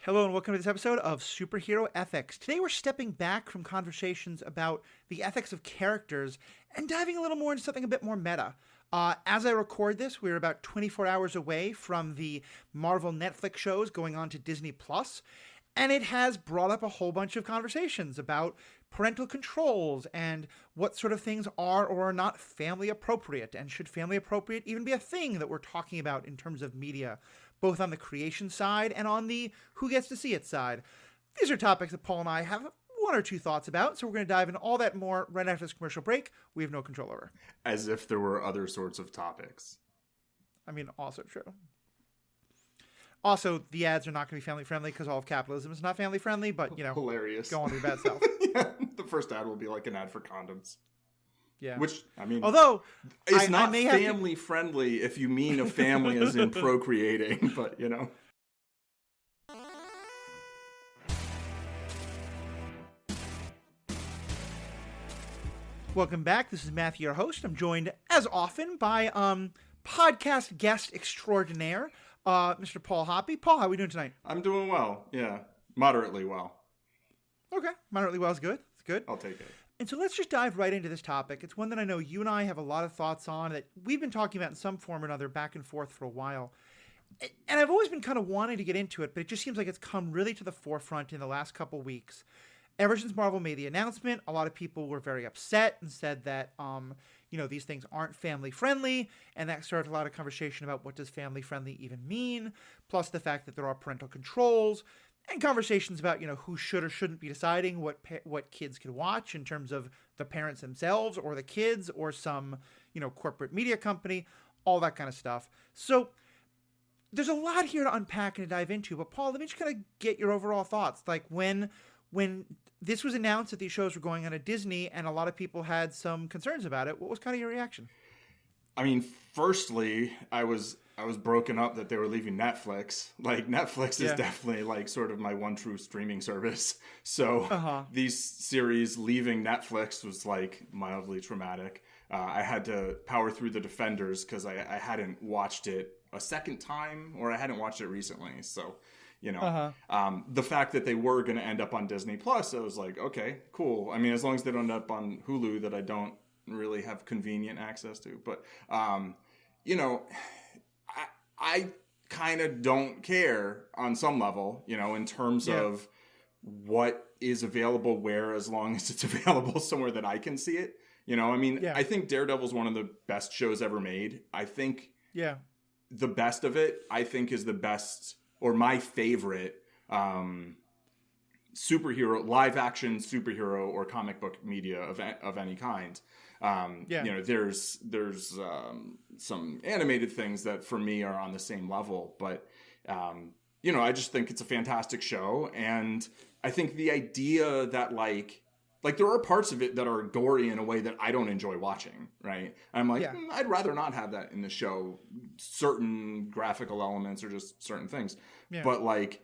Hello and welcome to this episode of Superhero Ethics. Today we're stepping back from conversations about the ethics of characters and diving a little more into something a bit more meta. As I record this, we're about 24 hours away from the Marvel Netflix shows going on to Disney+, and it has brought up a whole bunch of conversations about parental controls and what sort of things are or are not family appropriate, and should family appropriate even be a thing that we're talking about in terms of media, both on the creation side and on the who gets to see it side. These are topics that Paul and I have one or two thoughts about, so we're going to dive into all that more right after this commercial break we have no control over. As if there were other sorts of topics. I mean, also true. Also, the ads are not going to be family friendly because all of capitalism is not family friendly, but, you know, hilarious. Go on to your bad self. Yeah, the first ad will be like an ad for condoms. Yeah. Which, I mean, although it's not family friendly if you mean a family as in procreating, but, you know. Welcome back. This is Matthew, your host. I'm joined, as often, by podcast guest extraordinaire, Mr. Paul Hoppy. Paul, how are we doing tonight? I'm doing well. Yeah. Moderately well. Okay. Moderately well is good. It's good. I'll take it. And so let's just dive right into this topic. It's one that I know you and I have a lot of thoughts on, that we've been talking about in some form or another back and forth for a while. And I've always been kind of wanting to get into it, but it just seems like it's come really to the forefront in the last couple weeks. Ever since Marvel made the announcement, a lot of people were very upset and said that, these things aren't family friendly. And that started a lot of conversation about what does family friendly even mean, plus the fact that there are parental controls, and conversations about, who should or shouldn't be deciding what kids can watch in terms of the parents themselves or the kids or some, corporate media company, all that kind of stuff. So there's a lot here to unpack and to dive into. But Paul, let me just kind of get your overall thoughts. Like when this was announced that these shows were going on at Disney and a lot of people had some concerns about it, what was kind of your reaction? I mean, firstly, I was broken up that they were leaving Netflix. Like, Netflix is definitely like sort of my one true streaming service. So these series leaving Netflix was like mildly traumatic. I had to power through The Defenders because I hadn't watched it a second time, or I hadn't watched it recently. So, the fact that they were going to end up on Disney Plus, I was like, okay, cool. I mean, as long as they don't end up on Hulu that I don't really have convenient access to. But, I kind of don't care on some level, in terms of what is available where, as long as it's available somewhere that I can see it. I think Daredevil's one of the best shows ever made. I think the best of it, I think, is the best or my favorite superhero, live action superhero or comic book media of any kind. There's some animated things that for me are on the same level, but I just think it's a fantastic show, and I think the idea that like there are parts of it that are gory in a way that I don't enjoy watching, right? I'm like, I'd rather not have that in the show, certain graphical elements or just certain things. Yeah. But like,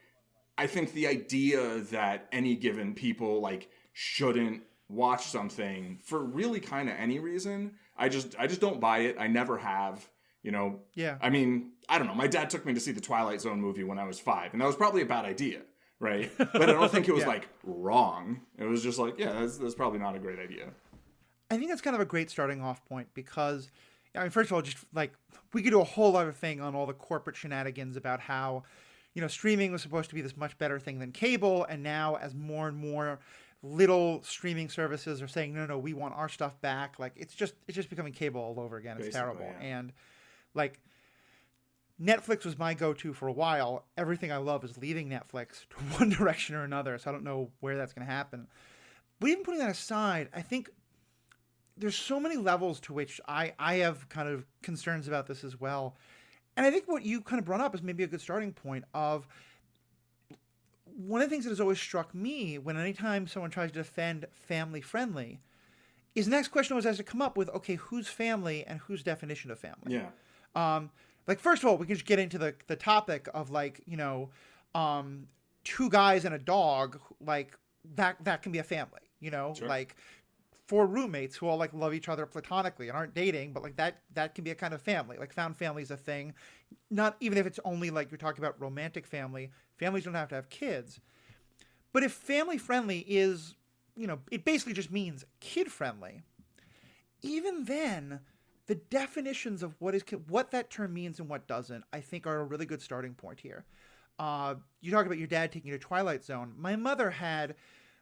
I think the idea that any given people like shouldn't watch something for really kind of any reason, I just don't buy it. I never have, I mean, I don't know. My dad took me to see the Twilight Zone movie when I was 5, and that was probably a bad idea. Right. But I don't think it was like wrong. It was just like, that's probably not a great idea. I think that's kind of a great starting off point because, I mean, first of all, just like we could do a whole other thing on all the corporate shenanigans about how, streaming was supposed to be this much better thing than cable. And now as more and more little streaming services are saying, no, we want our stuff back. Like it's just becoming cable all over again. It's basically terrible. Yeah. And like, Netflix was my go-to for a while. Everything I love is leaving Netflix to one direction or another, so I don't know where that's going to happen. But even putting that aside, I think there's so many levels to which I have kind of concerns about this as well. And I think what you kind of brought up is maybe a good starting point of one of the things that has always struck me when anytime someone tries to defend family-friendly is the next question always has to come up with, okay, who's family and whose definition of family? Yeah. Like, first of all, we can just get into the topic of, like, two guys and a dog, like, that can be a family, Sure. Like, four roommates who all like love each other platonically and aren't dating, but like that can be a kind of family. Like found family is a thing. Not even if it's only like you're talking about romantic family. Families don't have to have kids. But if family friendly is, it basically just means kid friendly. Even then, the definitions of what that term means and what doesn't, I think, are a really good starting point here. You talk about your dad taking you to Twilight Zone. My mother had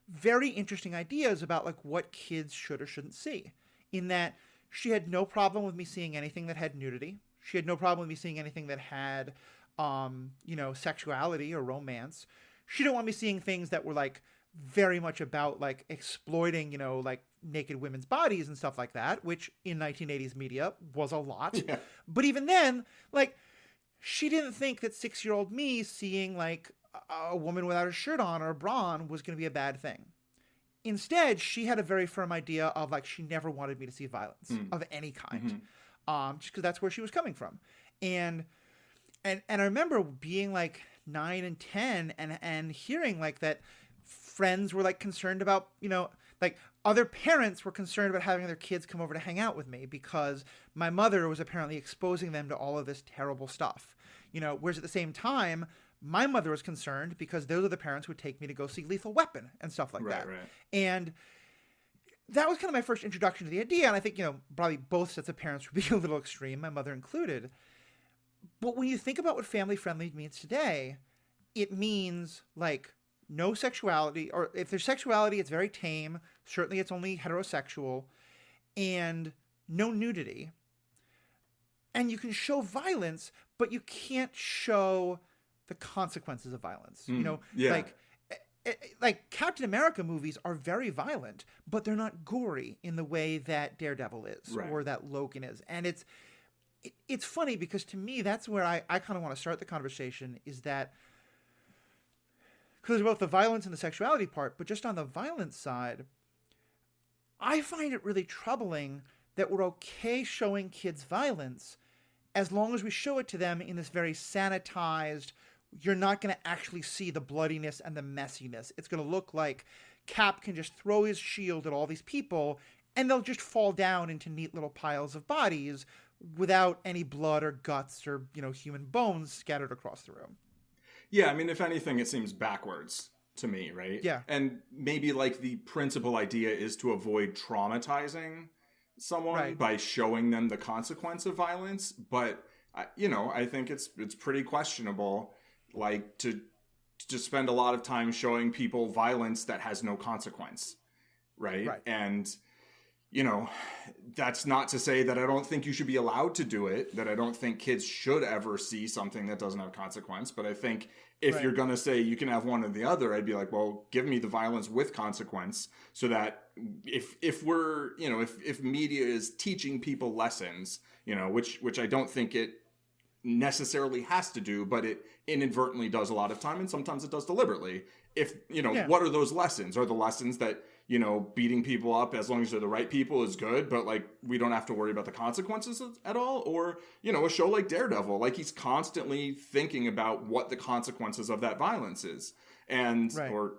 very interesting ideas about like what kids should or shouldn't see, in that she had no problem with me seeing anything that had nudity. She had no problem with me seeing anything that had, sexuality or romance. She didn't want me seeing things that were like very much about like exploiting, like naked women's bodies and stuff like that, which in 1980s media was a lot. Yeah. But even then, like, she didn't think that 6-year-old me seeing like a woman without a shirt on or a bra on was going to be a bad thing. Instead, she had a very firm idea of like, she never wanted me to see violence of any kind. Just because that's where she was coming from. And I remember being like 9 and 10 and hearing like that friends were like concerned about, like other parents were concerned about having their kids come over to hang out with me because my mother was apparently exposing them to all of this terrible stuff. Whereas at the same time, my mother was concerned because those are the parents who would take me to go see Lethal Weapon and stuff like that. Right. And that was kind of my first introduction to the idea. And I think, probably both sets of parents would be a little extreme, my mother included. But when you think about what family friendly means today, it means like no sexuality, or if there's sexuality, it's very tame. Certainly it's only heterosexual, and no nudity. And you can show violence, but you can't show the consequences of violence. Yeah. Like Captain America movies are very violent, but they're not gory in the way that Daredevil is, right, or that Logan is. And it's funny because to me, that's where I kind of want to start the conversation, is that because both the violence and the sexuality part, but just on the violence side, I find it really troubling that we're okay showing kids violence as long as we show it to them in this very sanitized, you're not going to actually see the bloodiness and the messiness. It's going to look like Cap can just throw his shield at all these people and they'll just fall down into neat little piles of bodies without any blood or guts or, human bones scattered across the room. Yeah, I mean, if anything, it seems backwards to me, right? Yeah. And maybe like the principal idea is to avoid traumatizing someone by showing them the consequence of violence. But, I think it's pretty questionable, like to spend a lot of time showing people violence that has no consequence, right? And, that's not to say that I don't think you should be allowed to do it, that I don't think kids should ever see something that doesn't have consequence. But I think if you're going to say you can have one or the other, I'd be like, well, give me the violence with consequence, so that if we're, if media is teaching people lessons, which I don't think it necessarily has to do, but it inadvertently does a lot of time, and sometimes it does deliberately. If, what are those lessons? Are the lessons that, beating people up as long as they're the right people is good, but like we don't have to worry about the consequences at all? Or, a show like Daredevil, like he's constantly thinking about what the consequences of that violence is. And, or,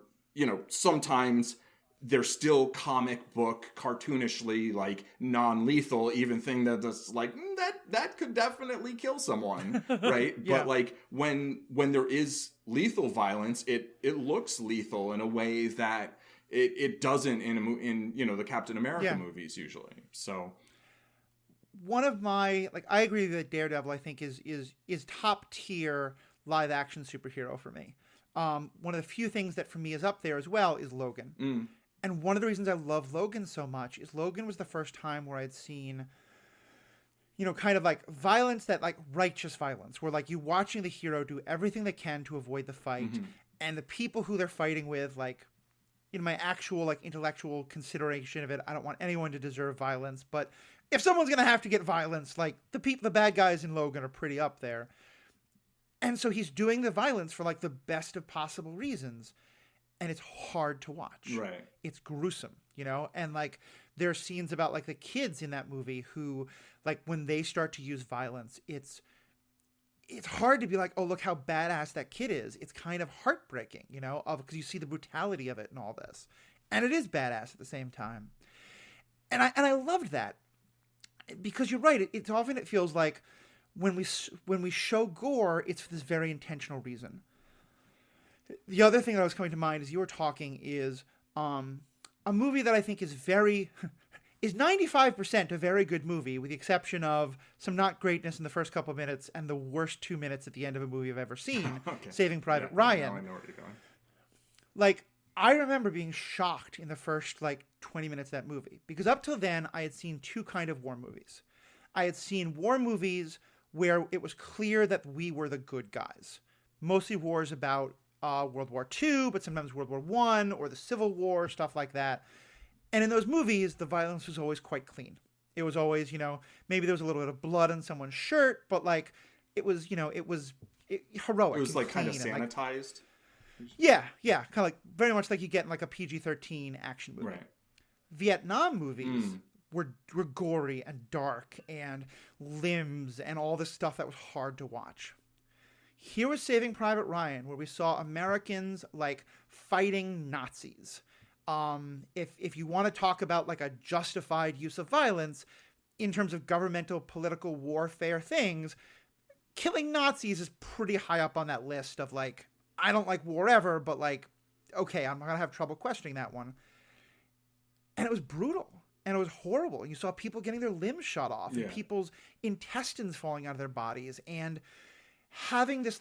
sometimes they're still comic book cartoonishly like non-lethal, even thing that's like that could definitely kill someone. Right. Yeah. But like when there is lethal violence, it looks lethal in a way that it doesn't in the Captain America movies usually. So one of my, like, I agree that Daredevil, I think is top tier live action superhero for me. One of the few things that for me is up there as well is Logan. And one of the reasons I love Logan so much is Logan was the first time where I'd seen, kind of like violence that like righteous violence, where like you watching the hero do everything they can to avoid the fight, and the people who they're fighting with, like, in my actual like intellectual consideration of it, I don't want anyone to deserve violence, but if someone's gonna have to get violence, like the bad guys in Logan are pretty up there. And so he's doing the violence for like the best of possible reasons, and it's hard to watch. Right. It's gruesome, and like there are scenes about like the kids in that movie who, like, when they start to use violence, it's hard to be like, oh, look how badass that kid is. It's kind of heartbreaking, because you see the brutality of it and all this. And it is badass at the same time. And I loved that, because you're right. It's often, it feels like when we show gore, it's for this very intentional reason. The other thing that was coming to mind as you were talking is a movie that I think is 95% a very good movie, with the exception of some not greatness in the first couple of minutes and the worst 2 minutes at the end of a movie I've ever seen. Okay. Saving Private Ryan. Now I know where you're going. Like, I remember being shocked in the first 20 minutes of that movie, because up till then I had seen two kind of war movies. I had seen war movies where it was clear that we were the good guys. Mostly wars about World War II, but sometimes World War I or the Civil War, stuff like that. And in those movies, the violence was always quite clean. It was always, maybe there was a little bit of blood on someone's shirt, but it was heroic. It was kind of sanitized. Yeah, kind of very much like you get in a PG-13 action movie. Right. Vietnam movies were gory and dark and limbs and all this stuff that was hard to watch. Here was Saving Private Ryan, where we saw Americans fighting Nazis. If you want to talk about a justified use of violence in terms of governmental political warfare things, killing Nazis is pretty high up on that list of I don't like war ever, but okay, I'm not gonna have trouble questioning that one. And it was brutal and it was horrible. And you saw people getting their limbs shot off and people's intestines falling out of their bodies, and having this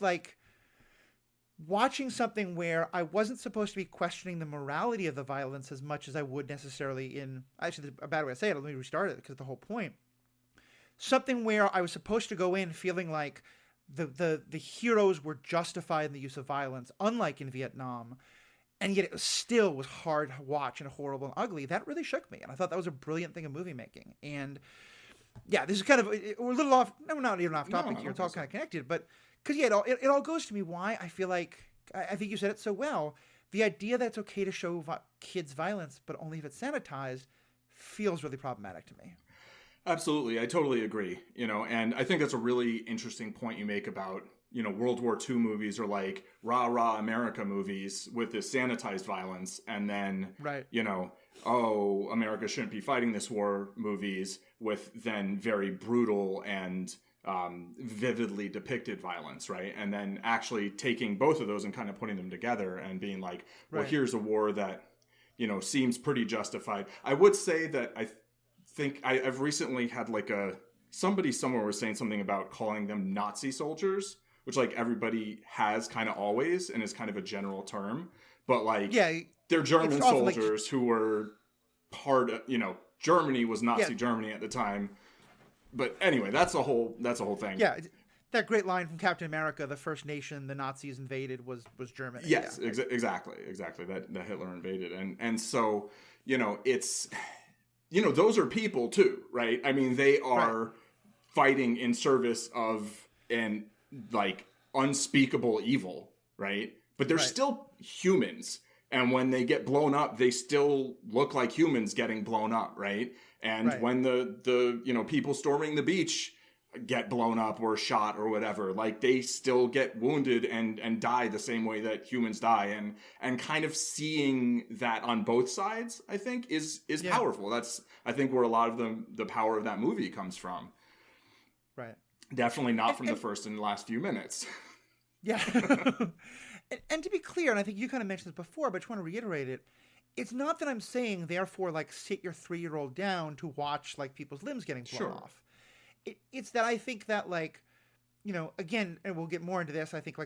watching something where I wasn't supposed to be questioning the morality of the violence as much as I would necessarily in, actually, a bad way to say it, let me restart it, because it's the whole point. Something where I was supposed to go in feeling like the heroes were justified in the use of violence, unlike in Vietnam, and yet it still was hard to watch and horrible and ugly. That really shook me, and I thought that was a brilliant thing of movie making. And yeah, this is kind of, we're a little off, no, we're not even off topic here, it's all kind of connected, but because it all goes to me why I feel I think you said it so well, the idea that it's okay to show kids violence, but only if it's sanitized, feels really problematic to me. Absolutely. I totally agree. And I think that's a really interesting point you make about, World War II movies are rah, rah America movies with this sanitized violence. And then, right. Oh, America shouldn't be fighting this war movies with then very brutal and vividly depicted violence, right? And then actually taking both of those and kind of putting them together and being well, right. Here's a war that, seems pretty justified. I would say that I think I've recently had somebody somewhere was saying something about calling them Nazi soldiers, which everybody has kind of always and is kind of a general term, but they're German soldiers who were part of, Germany was Nazi Germany at the time. But anyway, that's a whole thing. Yeah, that great line from Captain America: "The first nation the Nazis invaded was Germany." Yes, exactly. That Hitler invaded, and so it's those are people too, right? I mean, they are fighting in service of an unspeakable evil, right? But they're still humans. And when they get blown up, they still look like humans getting blown up, right? And when the people storming the beach get blown up or shot or whatever, they still get wounded and die the same way that humans die. And kind of seeing that on both sides, I think, is powerful. That's, I think, where a lot of the power of that movie comes from. Right. Definitely not from the first and last few minutes. Yeah. And to be clear, and I think you kind of mentioned this before, but I just want to reiterate it, it's not that I'm saying, therefore, sit your 3-year-old down to watch, people's limbs getting blown off. It's that I think that, again, and we'll get more into this, I think,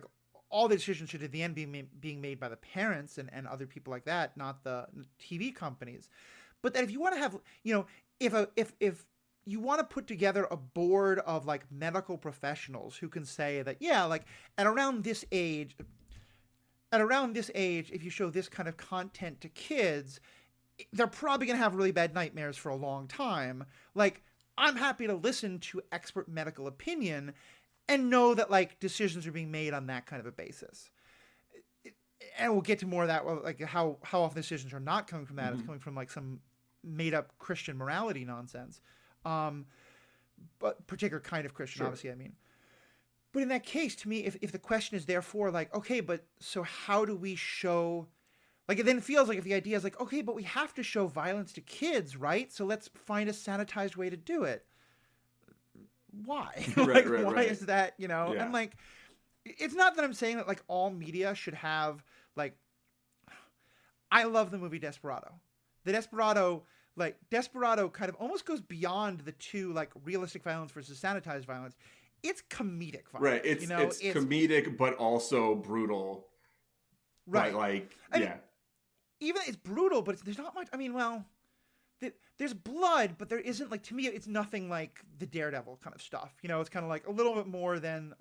all the decisions should at the end be being made by the parents and other people like that, not the TV companies. But that if you want to have, if you want to put together a board of, medical professionals who can say that, at around this age, if you show this kind of content to kids, they're probably going to have really bad nightmares for a long time. I'm happy to listen to expert medical opinion and know that, decisions are being made on that kind of a basis. And we'll get to more of that, how often decisions are not coming from that. Mm-hmm. It's coming from, some made-up Christian morality nonsense. But particular kind of Christian, obviously, I mean. But in that case, to me, if the question is therefore okay, but so how do we show, Like, it then feels like if the idea is like, okay, but we have to show violence to kids, right? So let's find a sanitized way to do it. Why? Like, why is that, you know? Yeah. And like, it's not that I'm saying that like all media should have like, I love the movie Desperado. The Desperado kind of almost goes beyond the two, like, realistic violence versus sanitized violence. It's comedic violence. Right. It's comedic, but also brutal. Right. Like, even it's brutal, but there's not much. I mean, well, there's blood, but there isn't, like, to me, it's nothing like the Daredevil kind of stuff. You know, it's kind of like a little bit more than,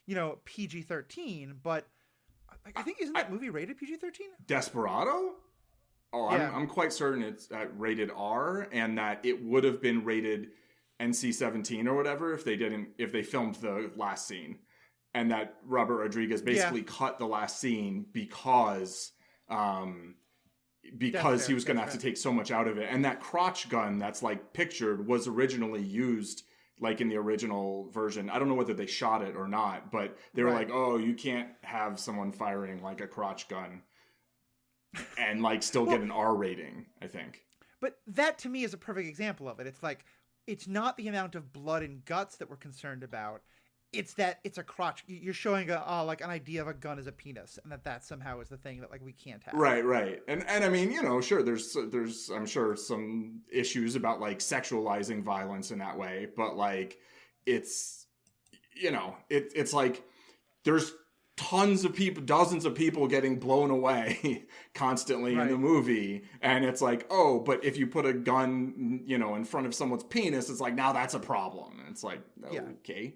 you know, PG-13. But I think, isn't that movie rated PG-13? Desperado? Oh, yeah. I'm quite certain it's rated R, and that it would have been rated NC-17 or whatever if they filmed the last scene, and that Robert Rodriguez basically cut the last scene because he was going to have to take so much out of it. And that crotch gun that's like pictured was originally used like in the original version. I don't know whether they shot it or not, but they were like, oh, you can't have someone firing like a crotch gun and like still get an R rating, I think. But that to me is a perfect example of it. It's like, it's not the amount of blood and guts that we're concerned about. It's that it's a crotch. You're showing like an idea of a gun as a penis, and that somehow is the thing that like we can't have. Right. And I mean, you know, sure, there's I'm sure some issues about like sexualizing violence in that way, but like it's, you know, it's like there's tons of people, dozens of people getting blown away constantly in the movie. And it's like, oh, but if you put a gun, you know, in front of someone's penis, it's like, now that's a problem. And it's like, okay,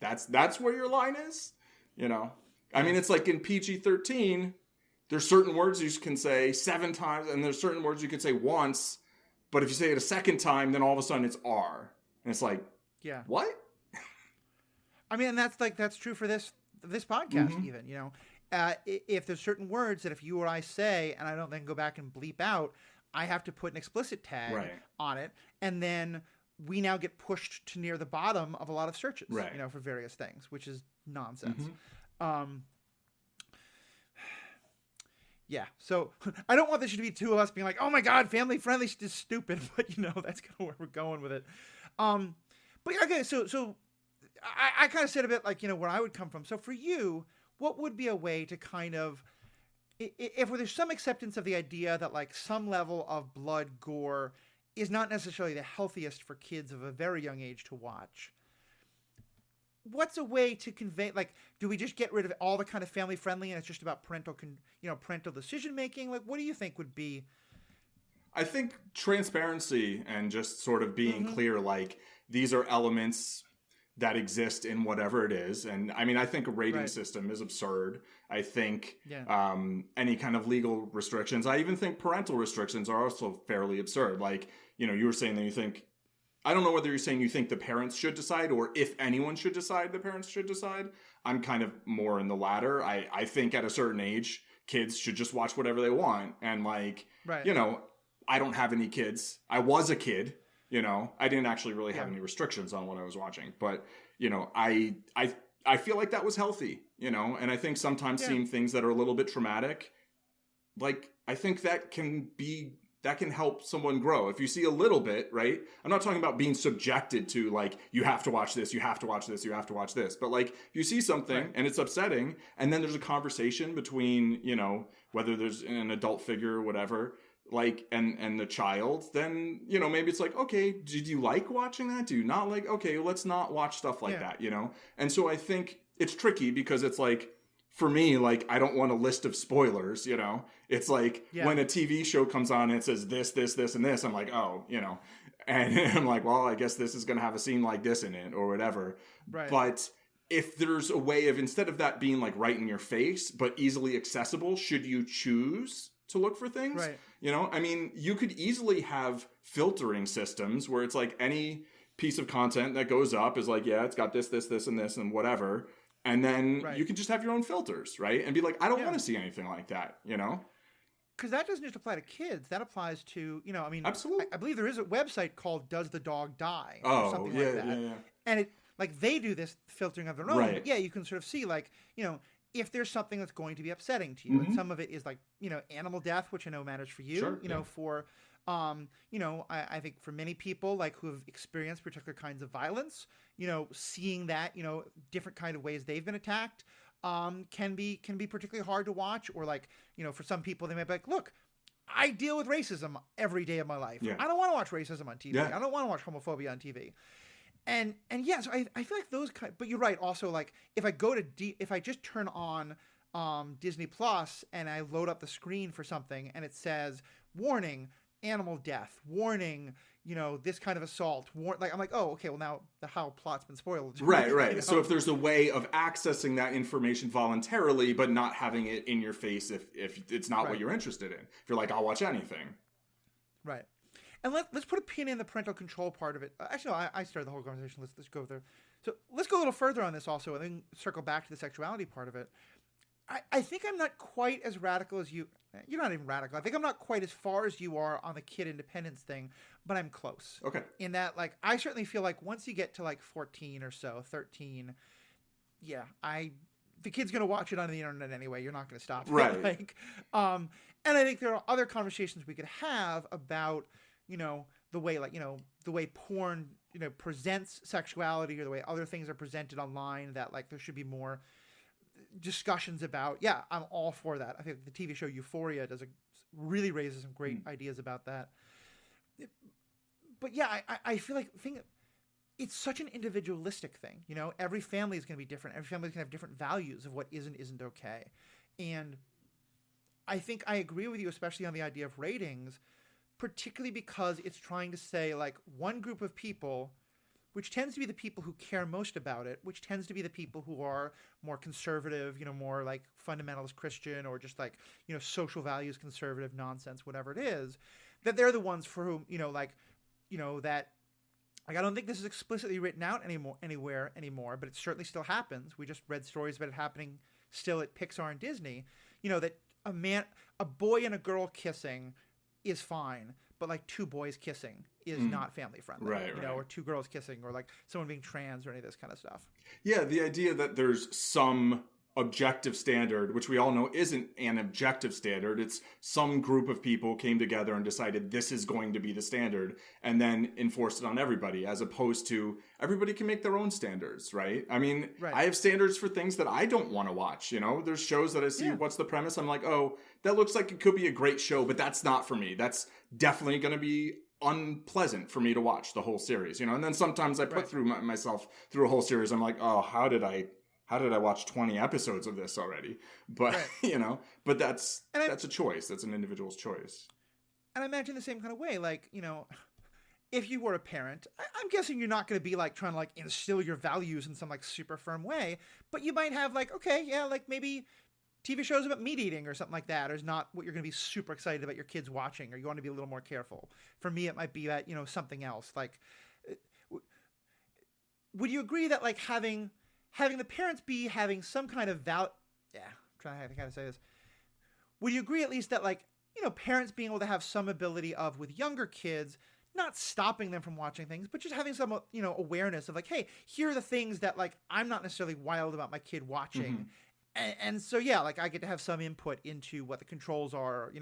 that's where your line is, you know? I mean, it's like in PG-13, there's certain words you can say 7 times, and there's certain words you can say once, but if you say it a second time, then all of a sudden it's R. And it's like, what? I mean, and that's true for this podcast, even, you know, if there's certain words that if you or I say, and I don't then go back and bleep out, I have to put an explicit tag on it. And then we now get pushed to near the bottom of a lot of searches, you know, for various things, which is nonsense. So I don't want this to be two of us being like, oh my God, family friendly is stupid. But, you know, that's kind of where we're going with it. But okay, so I kind of said a bit like, you know, where I would come from. So for you, what would be a way to kind of, if there's some acceptance of the idea that like some level of blood gore is not necessarily the healthiest for kids of a very young age to watch, what's a way to convey, like, do we just get rid of all the kind of family friendly and it's just about parental decision making? Like, what do you think would be? I think transparency and just sort of being clear, like, these are elements that exist in whatever it is. And I mean, I think a rating system is absurd. I think any kind of legal restrictions, I even think parental restrictions are also fairly absurd. Like, you know, you were saying that you think, I don't know whether you're saying you think the parents should decide or if anyone should decide, the parents should decide. I'm kind of more in the latter. I think at a certain age, kids should just watch whatever they want. And like, you know, I don't have any kids. I was a kid. You know, I didn't actually really have any restrictions on what I was watching, but you know, I feel like that was healthy, you know, and I think sometimes seeing things that are a little bit traumatic, like I think that can help someone grow. If you see a little bit, right? I'm not talking about being subjected to like, you have to watch this, you have to watch this, you have to watch this, but like you see something and it's upsetting, and then there's a conversation between, you know, whether there's an adult figure or whatever, like, and the child, then, you know, maybe it's like, okay, did you like watching that? Do you not like, okay, let's not watch stuff like that, you know? And so I think it's tricky because it's like, for me, like, I don't want a list of spoilers, you know? It's like when a TV show comes on and it says this, this, this, and this, I'm like, oh, you know, and I'm like, well, I guess this is going to have a scene like this in it or whatever. But if there's a way of, instead of that being like right in your face, but easily accessible, should you choose to look for things? You know, I mean, you could easily have filtering systems where it's like any piece of content that goes up is like, yeah, it's got this, this, this, and this, and whatever. And then you can just have your own filters, right? And be like, I don't want to see anything like that, you know? Because that doesn't just apply to kids. That applies to, you know, I mean, absolutely. I believe there is a website called Does the Dog Die? Or something like that. And it, like, they do this filtering of their own. But yeah, you can sort of see, like, you know, if there's something that's going to be upsetting to you. And some of it is like, animal death, which I know matters for you, Sure, for, I think for many people, like who have experienced particular kinds of violence, seeing that, different kind of ways they've been attacked, can be particularly hard to watch. Or like, for some people, they might be like, look, I deal with racism every day of my life. Yeah. I don't want to watch racism on TV. Yeah. I don't want to watch homophobia on TV. And so I feel like those but you're right. Also, like if I just turn on Disney Plus and I load up the screen for something and it says warning, animal death, warning, this kind of assault, like I'm like, oh, okay, well now the how plot's been spoiled. Right. So if there's a way of accessing that information voluntarily, but not having it in your face if it's not what you're interested in. If you're like, I'll watch anything. Right. And let's put a pin in the parental control part of it. Actually, no, I started the whole conversation. Let's go there. So let's go a little further on this also, and then circle back to the sexuality part of it. I think I'm not quite as radical as you. You're not even radical. I think I'm not quite as far as you are on the kid independence thing, but I'm close. Okay. In that, like, I certainly feel like once you get to like 14 or so, 13, the kid's gonna watch it on the internet anyway. You're not gonna stop it. Right. And I think there are other conversations we could have about, the way, like, the way porn, presents sexuality, or the way other things are presented online, that like there should be more discussions about. Yeah, I'm all for that. I think the TV show Euphoria really raises some great ideas about that. But yeah, I feel like it's such an individualistic thing. Every family is going to be different. Every family is going to have different values of what is and isn't okay. And I think I agree with you, especially on the idea of ratings, particularly because it's trying to say like one group of people, which tends to be the people who care most about it, which tends to be the people who are more conservative, more like fundamentalist Christian, or just like, social values conservative nonsense, whatever it is, that they're the ones for whom, that, like, I don't think this is explicitly written out anywhere anymore, but it certainly still happens. We just read stories about it happening still at Pixar and Disney, that a boy and a girl kissing is fine, but like two boys kissing is not family friendly, right. Or two girls kissing, or like someone being trans, or any of this kind of stuff. Yeah, the idea that there's some objective standard, which we all know isn't an objective standard. It's some group of people came together and decided this is going to be the standard, and then enforced it on everybody, as opposed to everybody can make their own standards, right? I mean, I have standards for things that I don't want to watch, There's shows that I see, what's the premise? I'm like, oh, that looks like it could be a great show, but that's not for me. That's definitely going to be unpleasant for me to watch the whole series, And then sometimes I put myself through a whole series. I'm like, oh, how did I watch 20 episodes of this already? But, but that's a choice. That's an individual's choice. And I imagine the same kind of way, like, if you were a parent, I'm guessing you're not going to be like trying to like instill your values in some like super firm way, but you might have like, okay, yeah, like maybe TV shows about meat eating or something like that is not what you're going to be super excited about your kids watching, or you want to be a little more careful. For me, it might be that, something else. Like, would you agree that like having the parents be having some kind of I'm trying to kind of say this. Would you agree at least that like, parents being able to have some ability of, with younger kids, not stopping them from watching things, but just having some, awareness of like, hey, here are the things that like, I'm not necessarily wild about my kid watching. And so, yeah, like I get to have some input into what the controls are.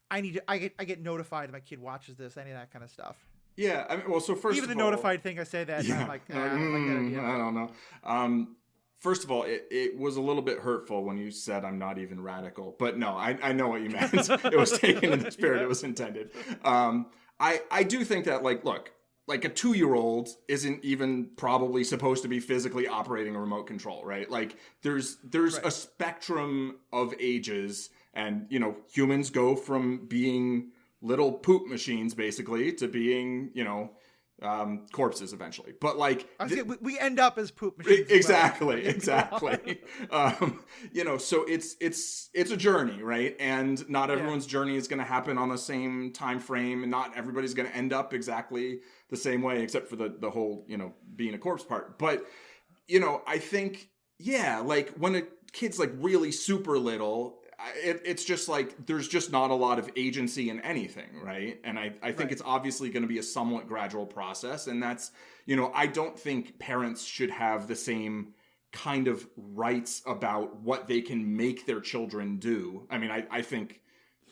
I get notified if my kid watches this, any of that kind of stuff. Yeah. I mean, well, so first even of the all, notified thing, I say that. I'm like, I don't like that idea. I don't know. First of all, it was a little bit hurtful when you said I'm not even radical, but no, I know what you meant. It was taken in the spirit it was intended. I do think that, like, look, like a 2-year-old isn't even probably supposed to be physically operating a remote control, right? Like there's a spectrum of ages, and humans go from being little poop machines basically to being, corpses eventually. But like we end up as poop machines. Exactly. So it's a journey, right? And not everyone's journey is going to happen on the same time frame, and not everybody's going to end up exactly the same way, except for the whole, being a corpse part. But, I think, like when a kid's like really super little, it's just like there's just not a lot of agency in anything, right? And I think it's obviously going to be a somewhat gradual process, and that's, I don't think parents should have the same kind of rights about what they can make their children do. I mean, I think,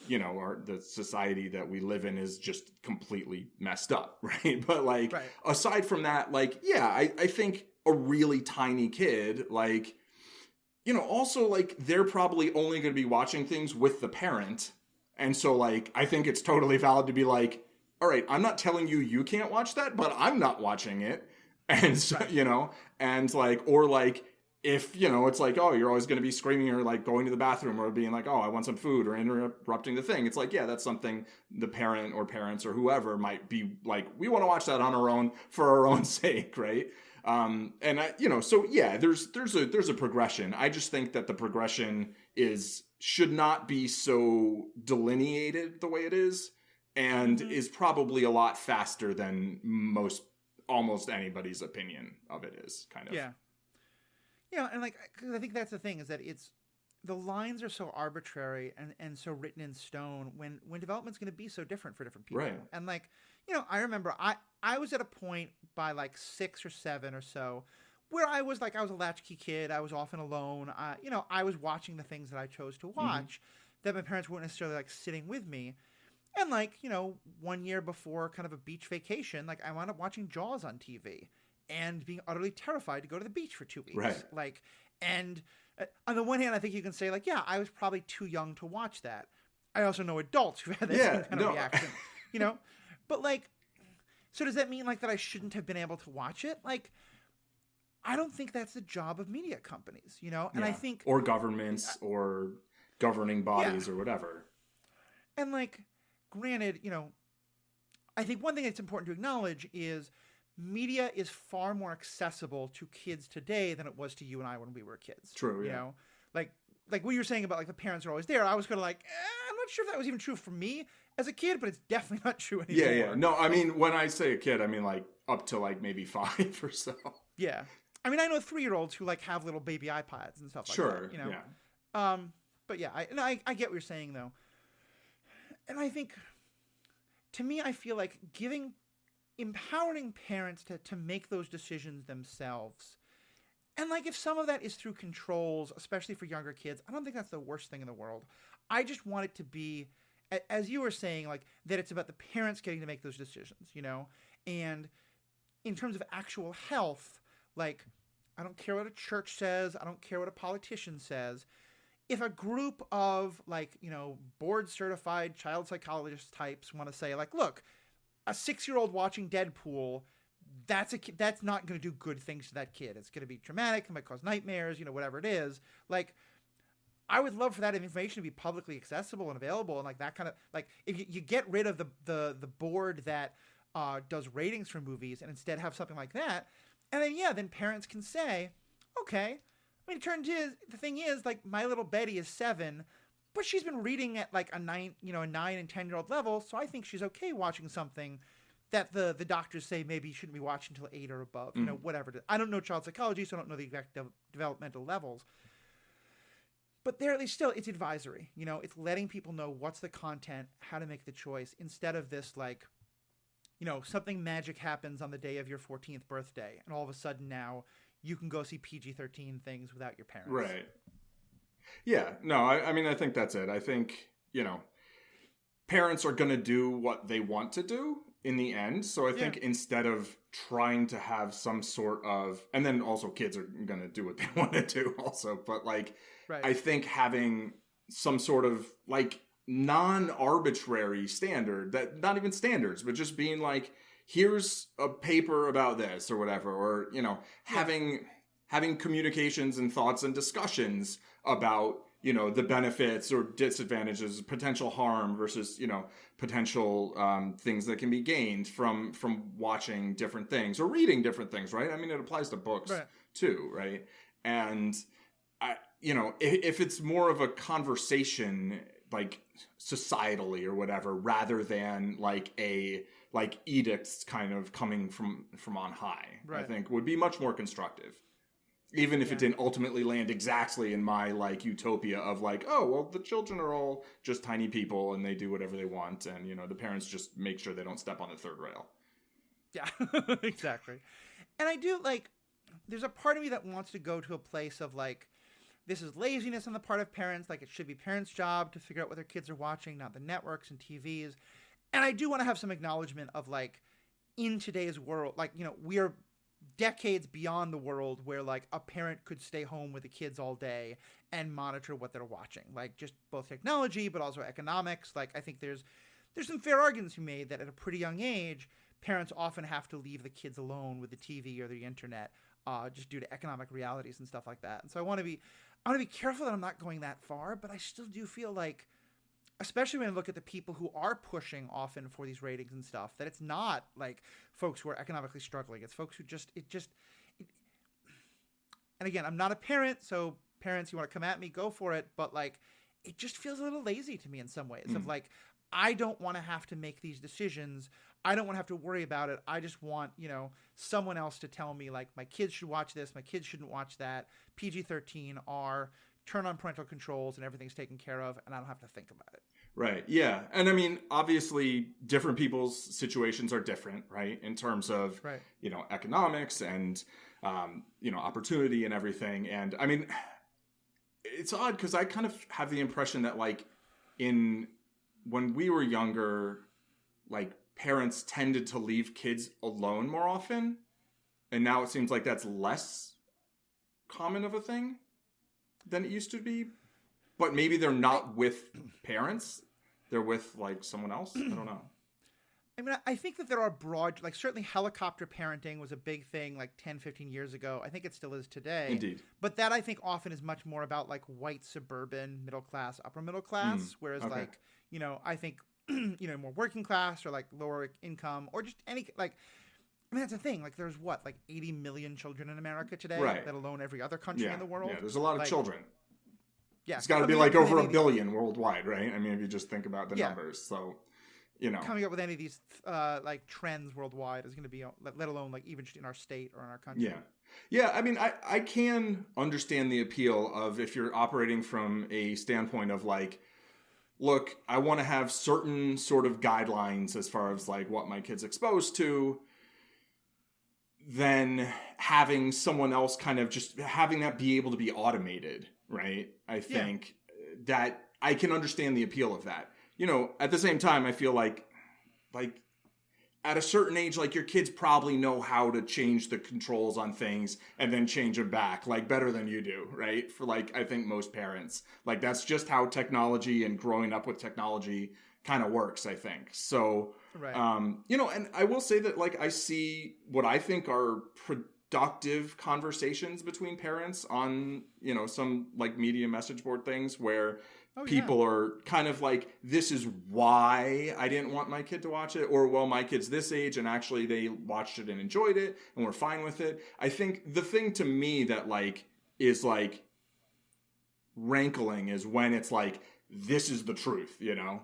you know, the society that we live in is just completely messed up, right? But like, aside from that, like, yeah, I think a really tiny kid, like, you know, also like they're probably only going to be watching things with the parent. And so like, I think it's totally valid to be like, all right, I'm not telling you you can't watch that, but I'm not watching it. And so, you know, and like, or like, if, you know, it's like, oh, you're always going to be screaming or like going to the bathroom or being like, oh, I want some food, or interrupting the thing. It's like, yeah, that's something the parent or parents or whoever might be like, we want to watch that on our own for our own sake. Right. And I, you know, so yeah, there's a progression. I just think that the progression should not be so delineated the way it is, and is probably a lot faster than almost anybody's opinion of it is, kind of. Yeah. Yeah, and like, cause I think that's the thing, is that the lines are so arbitrary and so written in stone when development's going to be so different for different people. Right. And like, you know, I remember I was at a point by like 6 or 7 or so where I was a latchkey kid. I was often alone. You know, I was watching the things that I chose to watch that my parents weren't necessarily like sitting with me. And like, you know, 1 year before kind of a beach vacation, like I wound up watching Jaws on TV. And being utterly terrified to go to the beach for 2 weeks. Right. Like, and on the one hand, I think you can say, like, yeah, I was probably too young to watch that. I also know adults who had that same kind of reaction, you know? But, like, so does that mean, like, that I shouldn't have been able to watch it? Like, I don't think that's the job of media companies, you know? And I think... Or governments or governing bodies or whatever. And, like, granted, you know, I think one thing that's important to acknowledge is... media is far more accessible to kids today than it was to you and I when we were kids. True, you know, like what you were saying about like the parents are always there. I was kind of like, I'm not sure if that was even true for me as a kid, but it's definitely not true anymore. Yeah. No, I mean, when I say a kid, I mean like up to like maybe 5 or so. Yeah. I mean, I know 3-year-olds who like have little baby iPads and stuff like that, you know? Yeah. But yeah, I get what you're saying though. And I think, to me, I feel like empowering parents to make those decisions themselves. And like, if some of that is through controls, especially for younger kids, I don't think that's the worst thing in the world. I just want it to be, as you were saying, like that it's about the parents getting to make those decisions, you know? And in terms of actual health, like, I don't care what a church says. I don't care what a politician says. If a group of like, you know, board certified child psychologist types want to say like, look, a 6-year-old watching Deadpool, that's not going to do good things to that kid. It's going to be traumatic. It might cause nightmares, you know, whatever it is. Like, I would love for that information to be publicly accessible and available. And like that kind of, like, if you get rid of the board that does ratings for movies and instead have something like that. And then, then parents can say, okay, I mean, the thing is, like, my little Betty is 7, but she's been reading at like a 9 and 10-year-old level, so I think she's okay watching something that the doctors say maybe you shouldn't be watching until 8 or above, you know, whatever. I don't know child psychology, so I don't know the exact developmental levels. But there, at least still, it's advisory. You know, it's letting people know what's the content, how to make the choice, instead of this, like, you know, something magic happens on the day of your 14th birthday, and all of a sudden now you can go see PG-13 things without your parents. Right. Yeah, no, I mean, I think that's it. I think, you know, parents are going to do what they want to do in the end. So I think instead of trying to have some sort of, and then also kids are going to do what they want to do also. But like, I think having some sort of like non-arbitrary standard, that not even standards, but just being like, here's a paper about this or whatever, or, you know, having communications and thoughts and discussions about, you know, the benefits or disadvantages, potential harm versus, you know, potential things that can be gained from watching different things or reading different things, right? I mean, it applies to books too, right? And you know, if it's more of a conversation, like societally or whatever, rather than like edicts kind of coming from on high, I think would be much more constructive. Even if it didn't ultimately land exactly in my like utopia of like, oh, well, the children are all just tiny people and they do whatever they want. And, you know, the parents just make sure they don't step on the third rail. Yeah, exactly. And I do like, there's a part of me that wants to go to a place of like, this is laziness on the part of parents. Like, it should be parents' job to figure out what their kids are watching, not the networks and TVs. And I do want to have some acknowledgement of like, in today's world, like, we are decades beyond the world where like a parent could stay home with the kids all day and monitor what they're watching. Like, just both technology, but also economics. Like, I think there's some fair arguments to be made that at a pretty young age, parents often have to leave the kids alone with the TV or the internet, just due to economic realities and stuff like that. And so I want to be careful that I'm not going that far, but I still do feel like, especially when I look at the people who are pushing often for these ratings and stuff, that it's not like folks who are economically struggling. It's folks who and again, I'm not a parent, so parents, you want to come at me, go for it. But like, it just feels a little lazy to me in some ways of like, I don't want to have to make these decisions. I don't want to have to worry about it. I just want, someone else to tell me like, my kids should watch this, my kids shouldn't watch that. PG-13 R, turn on parental controls and everything's taken care of, and I don't have to think about it. Right. Yeah. And I mean, obviously different people's situations are different, right? In terms of, right. Economics and, opportunity and everything. And I mean, it's odd because I kind of have the impression that like when we were younger, like parents tended to leave kids alone more often. And now it seems like that's less common of a thing than it used to be. But maybe they're not with parents. They're with like someone else. I don't know. I mean, I think that there are broad, like certainly helicopter parenting was a big thing like 10, 15 years ago. I think it still is today. Indeed. But that I think often is much more about like white suburban middle class, upper middle class. Whereas okay. like, I think, more working class or like lower income or just any like, I mean, that's the thing. Like there's like 80 million children in America today, right. let alone every other country in the world. Yeah, there's a lot of children. Yeah. It's got to be like over a billion worldwide, right? I mean, if you just think about the numbers. So, coming up with any of these like trends worldwide is going to be, let alone like even in our state or in our country. Yeah. Yeah. I mean, I can understand the appeal of if you're operating from a standpoint of like, look, I want to have certain sort of guidelines as far as like what my kid's exposed to, then having someone else kind of just having that be able to be automated, right? I think that I can understand the appeal of that. At the same time, I feel like at a certain age, like your kids probably know how to change the controls on things and then change them back like better than you do, right? For like, I think most parents, like that's just how technology and growing up with technology kind of works, I think. So, right. And I will say that like I see what I think are productive conversations between parents on, some like media message board things where people are kind of like, this is why I didn't want my kid to watch it, or well, my kid's this age and actually they watched it and enjoyed it and we're fine with it. I think the thing to me that like is like rankling is when it's like, this is the truth,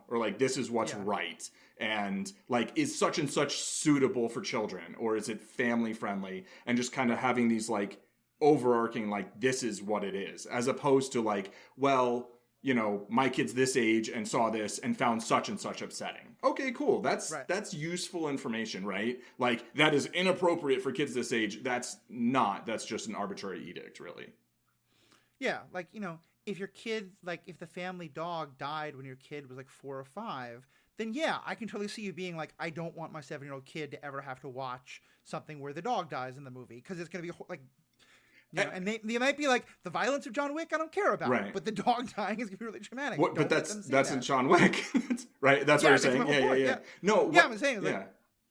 or like, this is what's right. And like, is such and such suitable for children, or is it family friendly? And just kind of having these like overarching, like, this is what it is, as opposed to like, well, my kid's this age and saw this and found such and such upsetting. Okay, cool. That's useful information, right? Like that is inappropriate for kids this age. That's just an arbitrary edict, really. Yeah. Like, if your kid, like if the family dog died when your kid was like 4 or 5, then I can totally see you being like, I don't want my 7-year-old kid to ever have to watch something where the dog dies in the movie. Cause it's going to be like, and they might be like, the violence of John Wick, I don't care about, right. But the dog dying is going to be really traumatic. But that's in John Wick, right? That's what you're saying. Yeah. No. I'm saying like,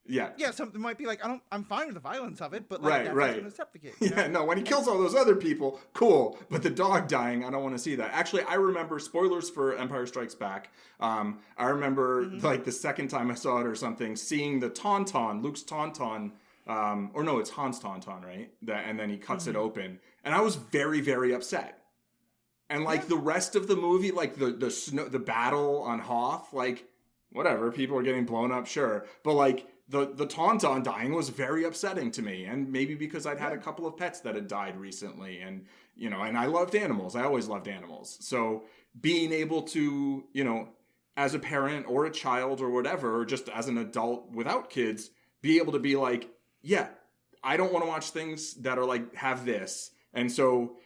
yeah. Something might be like, I'm fine with the violence of it, but like, that's going to suffocate. No. When he kills all those other people, cool. But the dog dying, I don't want to see that. Actually, I remember spoilers for Empire Strikes Back. I remember like the second time I saw it or something, seeing the Tauntaun, Luke's Tauntaun. Or no, it's Han's Tauntaun, right? And then he cuts it open, and I was very, very upset. And like the rest of the movie, like the battle on Hoth, like whatever, people are getting blown up, sure, but like the Tauntaun dying was very upsetting to me, and maybe because I'd had a couple of pets that had died recently, and and I loved animals. I always loved animals, so being able to as a parent or a child or whatever, or just as an adult without kids, be able to be like, yeah, I don't want to watch things that are like, have this. And so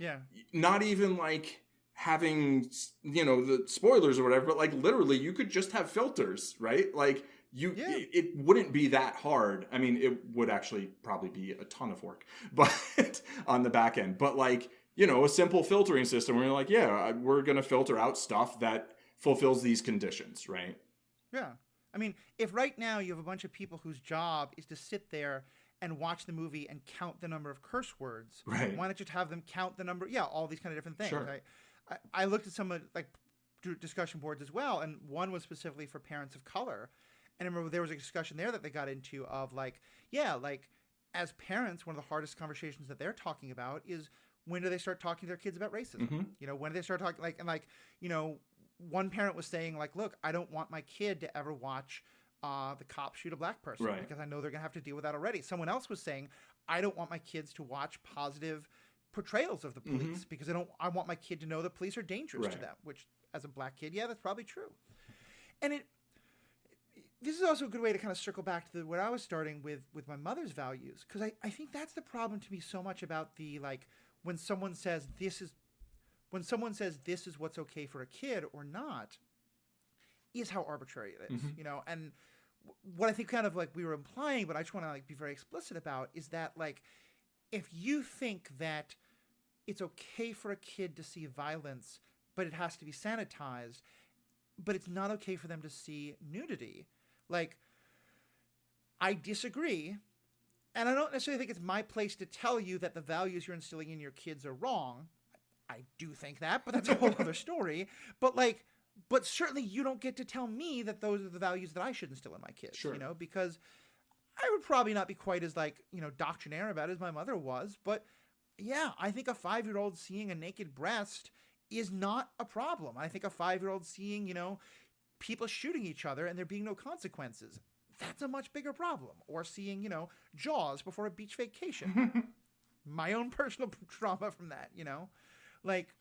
not even like having, you know, the spoilers or whatever, but like literally you could just have filters, right? Like it wouldn't be that hard. I mean, it would actually probably be a ton of work, but on the back end, but like, you know, a simple filtering system where you're like, yeah, we're going to filter out stuff that fulfills these conditions, right? Yeah. I mean, if right now you have a bunch of people whose job is to sit there and watch the movie and count the number of curse words, right, why not just have them count the number? Yeah, all these kind of different things. Sure. I looked at some like discussion boards as well, and one was specifically for parents of color. And I remember there was a discussion there that they got into of like, yeah, like as parents, one of the hardest conversations that they're talking about is when do they start talking to their kids about racism? Mm-hmm. You know, when do they start talking you know, one parent was saying like, look, I don't want my kid to ever watch the cop shoot a black person because I know they're going to have to deal with that already. Someone else was saying, I don't want my kids to watch positive portrayals of the police because I want my kid to know the police are dangerous to them, which as a black kid, yeah, that's probably true. And this is also a good way to kind of circle back to where I was starting with my mother's values. Because I think that's the problem to me so much about the, like, when someone says this is what's okay for a kid or not, is how arbitrary it is, you know? And what I think kind of like we were implying, but I just want to like be very explicit about is that like, if you think that it's okay for a kid to see violence, but it has to be sanitized, but it's not okay for them to see nudity, like, I disagree. And I don't necessarily think it's my place to tell you that the values you're instilling in your kids are wrong. I do think that, but that's a whole other story. But certainly you don't get to tell me that those are the values that I should instill in my kids, you know, because I would probably not be quite as like, you know, doctrinaire about it as my mother was. But yeah, I think a 5-year-old seeing a naked breast is not a problem. I think a 5-year-old seeing, you know, people shooting each other and there being no consequences, that's a much bigger problem. Or seeing, you know, Jaws before a beach vacation. My own personal trauma from that, you know, like,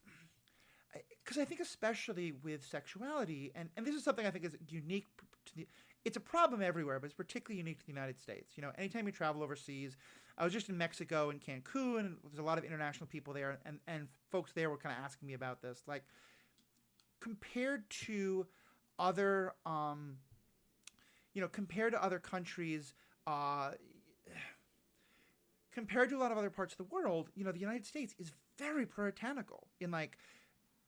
because I think especially with sexuality, and this is something I think is unique to it's a problem everywhere, but it's particularly unique to the United States. You know, anytime you travel overseas, I was just in Mexico and Cancun, and there's a lot of international people there, and folks there were kind of asking me about this, like, compared to other, compared to other countries, compared to a lot of other parts of the world, you know, the United States is very puritanical in like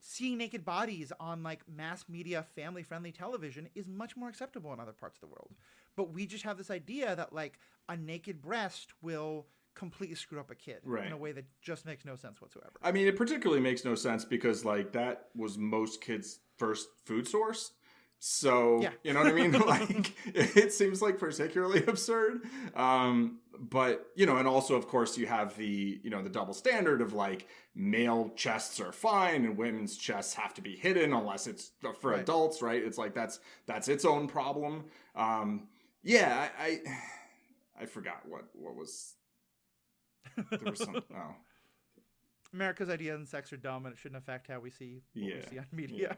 seeing naked bodies on like mass media, family friendly television is much more acceptable in other parts of the world. But we just have this idea that like a naked breast will completely screw up a kid in a way that just makes no sense whatsoever. I mean, it particularly makes no sense because like that was most kids' first food source. So, you know what I mean? Like, it seems like particularly absurd. But, you know, and also, of course, you have the, you know, the double standard of like male chests are fine and women's chests have to be hidden unless it's for adults, right? It's like, that's its own problem. I forgot what was, there was some, America's ideas on sex are dumb and it shouldn't affect how we see what we see on media. Yeah.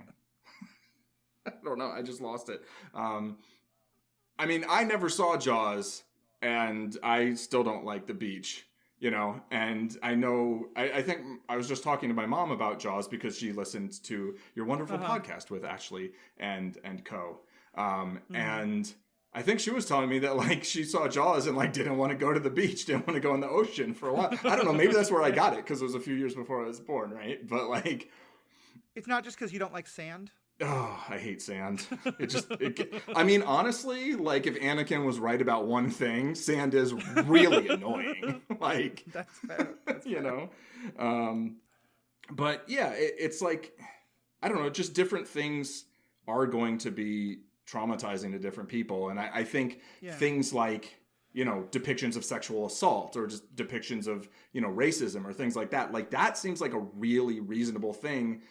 I don't know. I just lost it. I mean, I never saw Jaws, and I still don't like the beach, you know. And I know, I think I was just talking to my mom about Jaws because she listened to your wonderful podcast with Ashley and co. And I think she was telling me that like she saw Jaws and like didn't want to go to the beach, didn't want to go in the ocean for a while. I don't know. Maybe that's where I got it because it was a few years before I was born, right? But like, it's not just because you don't like sand. Oh, I hate sand. I mean, honestly, like if Anakin was right about one thing, sand is really annoying. Like, that's fair. You know? But yeah, it's like, I don't know, just different things are going to be traumatizing to different people. And I think things like, you know, depictions of sexual assault or just depictions of, you know, racism or things like that seems like a really reasonable thing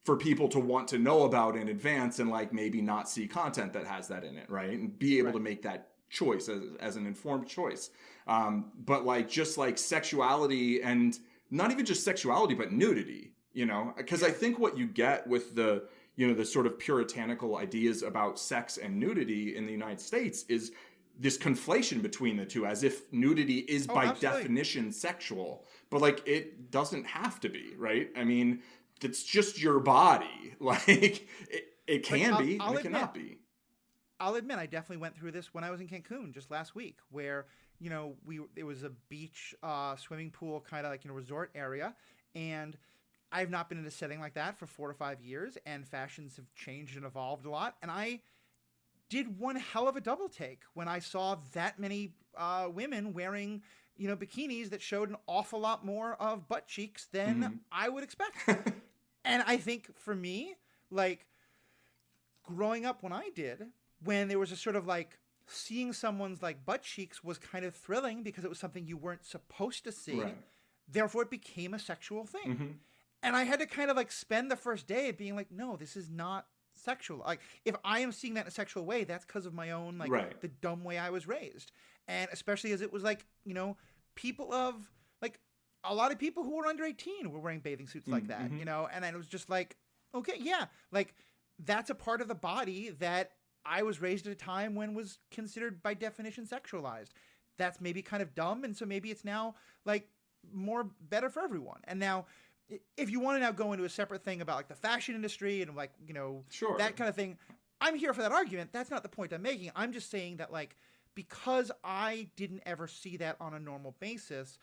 for people to want to know about in advance and like maybe not see content that has that in it, right? And be able to make that choice as an informed choice. But like just like sexuality and not even just sexuality, but nudity, you know? Because I think what you get with the, you know, the sort of puritanical ideas about sex and nudity in the United States is this conflation between the two, as if nudity is by definition sexual, but like it doesn't have to be, right? I mean, it's just your body. Like it can be, and it cannot be. I'll admit, I definitely went through this when I was in Cancun just last week, where it was a beach, swimming pool kind of like resort area, and I've not been in a setting like that for 4 to 5 years, and fashions have changed and evolved a lot, and I did one hell of a double take when I saw that many women wearing, bikinis that showed an awful lot more of butt cheeks than I would expect. And I think for me, like growing up when I did, when there was a sort of like seeing someone's like butt cheeks was kind of thrilling because it was something you weren't supposed to see. Right. Therefore, it became a sexual thing. And I had to kind of like spend the first day being like, no, this is not sexual. Like if I am seeing that in a sexual way, that's because of my own like the dumb way I was raised. And especially as it was like, people of like a lot of people who were under 18 were wearing bathing suits like that, and it was just like, okay, yeah, like that's a part of the body that I was raised at a time when was considered by definition sexualized. That's maybe kind of dumb, and so maybe it's now like more better for everyone. And now if you want to now go into a separate thing about like the fashion industry and like, sure, that kind of thing, I'm here for that argument. That's not the point I'm making. I'm just saying that like, because I didn't ever see that on a normal basis,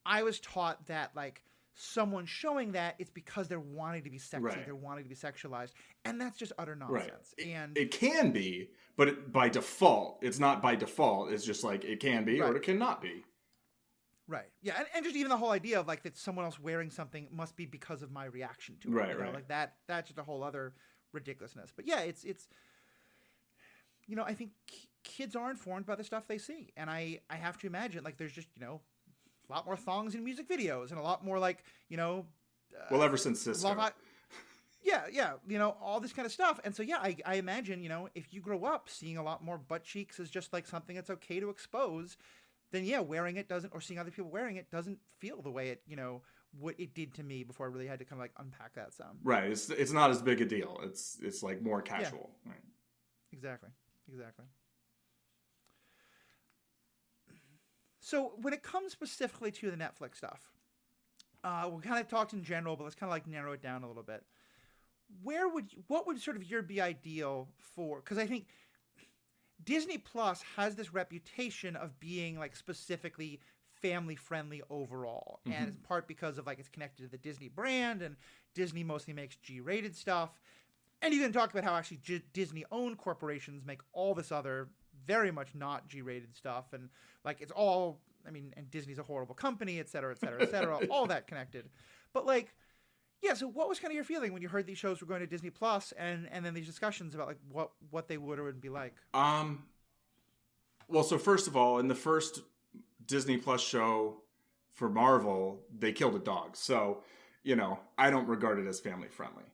I was taught that like someone showing that it's because they're wanting to be sexy, they're wanting to be sexualized, and that's just utter nonsense. And it can be, but by default, it's not by default. It's just like it can be or it cannot be. Right. Yeah, and just even the whole idea of like that someone else wearing something must be because of my reaction to it. Right. Like that's just a whole other ridiculousness. But yeah, it's I think kids are informed by the stuff they see, and I have to imagine like there's just a lot more thongs in music videos and a lot more like well, ever since Cisco. Yeah, all this kind of stuff. And so, yeah, I imagine, if you grow up seeing a lot more butt cheeks as just like something that's okay to expose, then yeah, wearing it doesn't, or seeing other people wearing it doesn't feel the way it, what it did to me before I really had to kind of like unpack that some. Right. It's not as big a deal. It's like more casual. Yeah. Right. Exactly. So when it comes specifically to the Netflix stuff, we kind of talked in general, but let's kind of like narrow it down a little bit. What would sort of be ideal for? Because I think Disney Plus has this reputation of being like specifically family friendly overall, and it's part because of like it's connected to the Disney brand, and Disney mostly makes G-rated stuff. And you can talk about how actually Disney-owned corporations make all this other very much not G-rated stuff, and like it's all, I mean, and Disney's a horrible company, et cetera, all that connected. But like, yeah, so what was kind of your feeling when you heard these shows were going to Disney Plus, and then these discussions about like what they would or wouldn't be like? Well, so first of all, in the first Disney Plus show for Marvel, they killed a dog. So, I don't regard it as family friendly.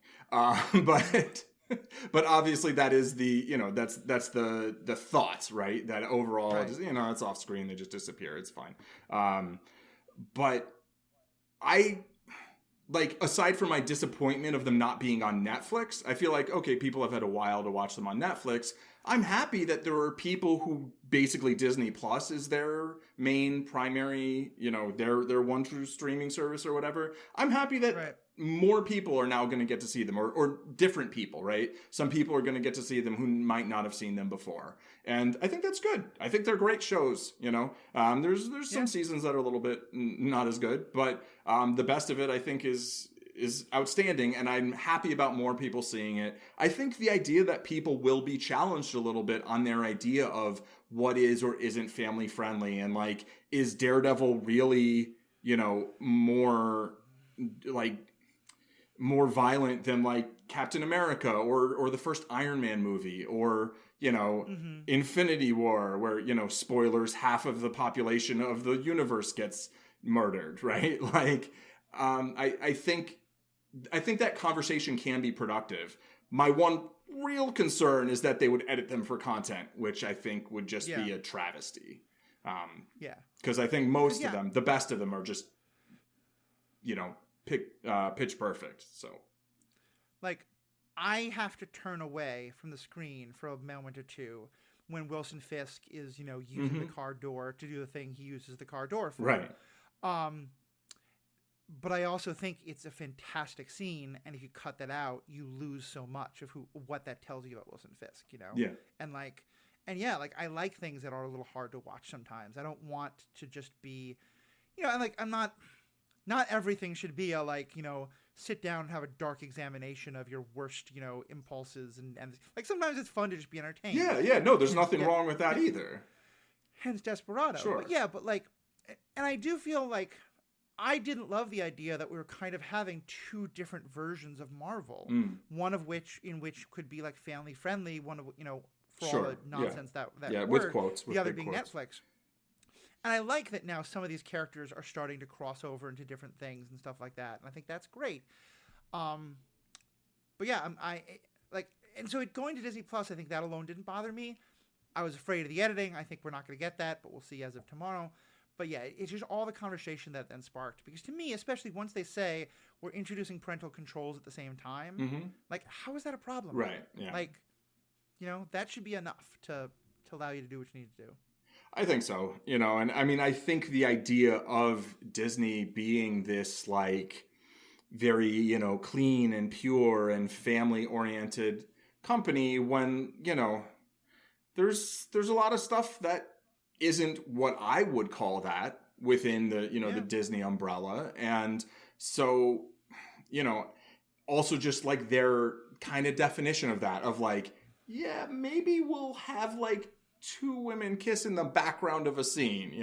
But obviously that is the, that's the thoughts, right? That overall, it's off screen. They just disappear. It's fine. But I, like, aside from my disappointment of them not being on Netflix, I feel like, okay, people have had a while to watch them on Netflix. I'm happy that there are people who basically Disney Plus is their main primary, their one true streaming service or whatever. I'm happy that more people are now going to get to see them, or different people, right? Some people are going to get to see them who might not have seen them before. And I think that's good. I think they're great shows, There's some seasons that are a little bit not as good, but the best of it, I think, is outstanding, and I'm happy about more people seeing it. I think the idea that people will be challenged a little bit on their idea of what is or isn't family friendly, and like, is Daredevil really, more violent than like Captain America or the first Iron Man movie, or Infinity War, where spoilers, half of the population of the universe gets murdered, right? Like, I think that conversation can be productive. My one real concern is that they would edit them for content, which I think would just be a travesty. Because I think most of them, the best of them, are just, pitch perfect. So, like, I have to turn away from the screen for a moment or two when Wilson Fisk is, using the car door to do the thing he uses the car door for. Right. But I also think it's a fantastic scene, and if you cut that out, you lose so much of what that tells you about Wilson Fisk, Yeah. And I like things that are a little hard to watch sometimes. I don't want to just be, I'm not everything should be a sit down and have a dark examination of your worst, impulses and like sometimes it's fun to just be entertained. Yeah. No, there's nothing wrong with that either. Hence Desperado. Sure. And I do feel like I didn't love the idea that we were kind of having two different versions of Marvel. One of which could be like family friendly, one of for all the nonsense that word, with quotes, the other being quotes. Netflix. And I like that now some of these characters are starting to cross over into different things and stuff like that, and I think that's great. But yeah, and so going to Disney Plus, I think that alone didn't bother me. I was afraid of the editing. I think we're not going to get that, but we'll see as of tomorrow. But yeah, it's just all the conversation that then sparked. Because to me, especially once they say we're introducing parental controls at the same time, how is that a problem? Right. Yeah. That should be enough to allow you to do what you need to do. I think so. And I mean, I think the idea of Disney being this very, clean and pure and family oriented company when, there's a lot of stuff that isn't what I would call that within the, the Disney umbrella. And so, also just their kind of definition of that of maybe we'll have two women kiss in the background of a scene,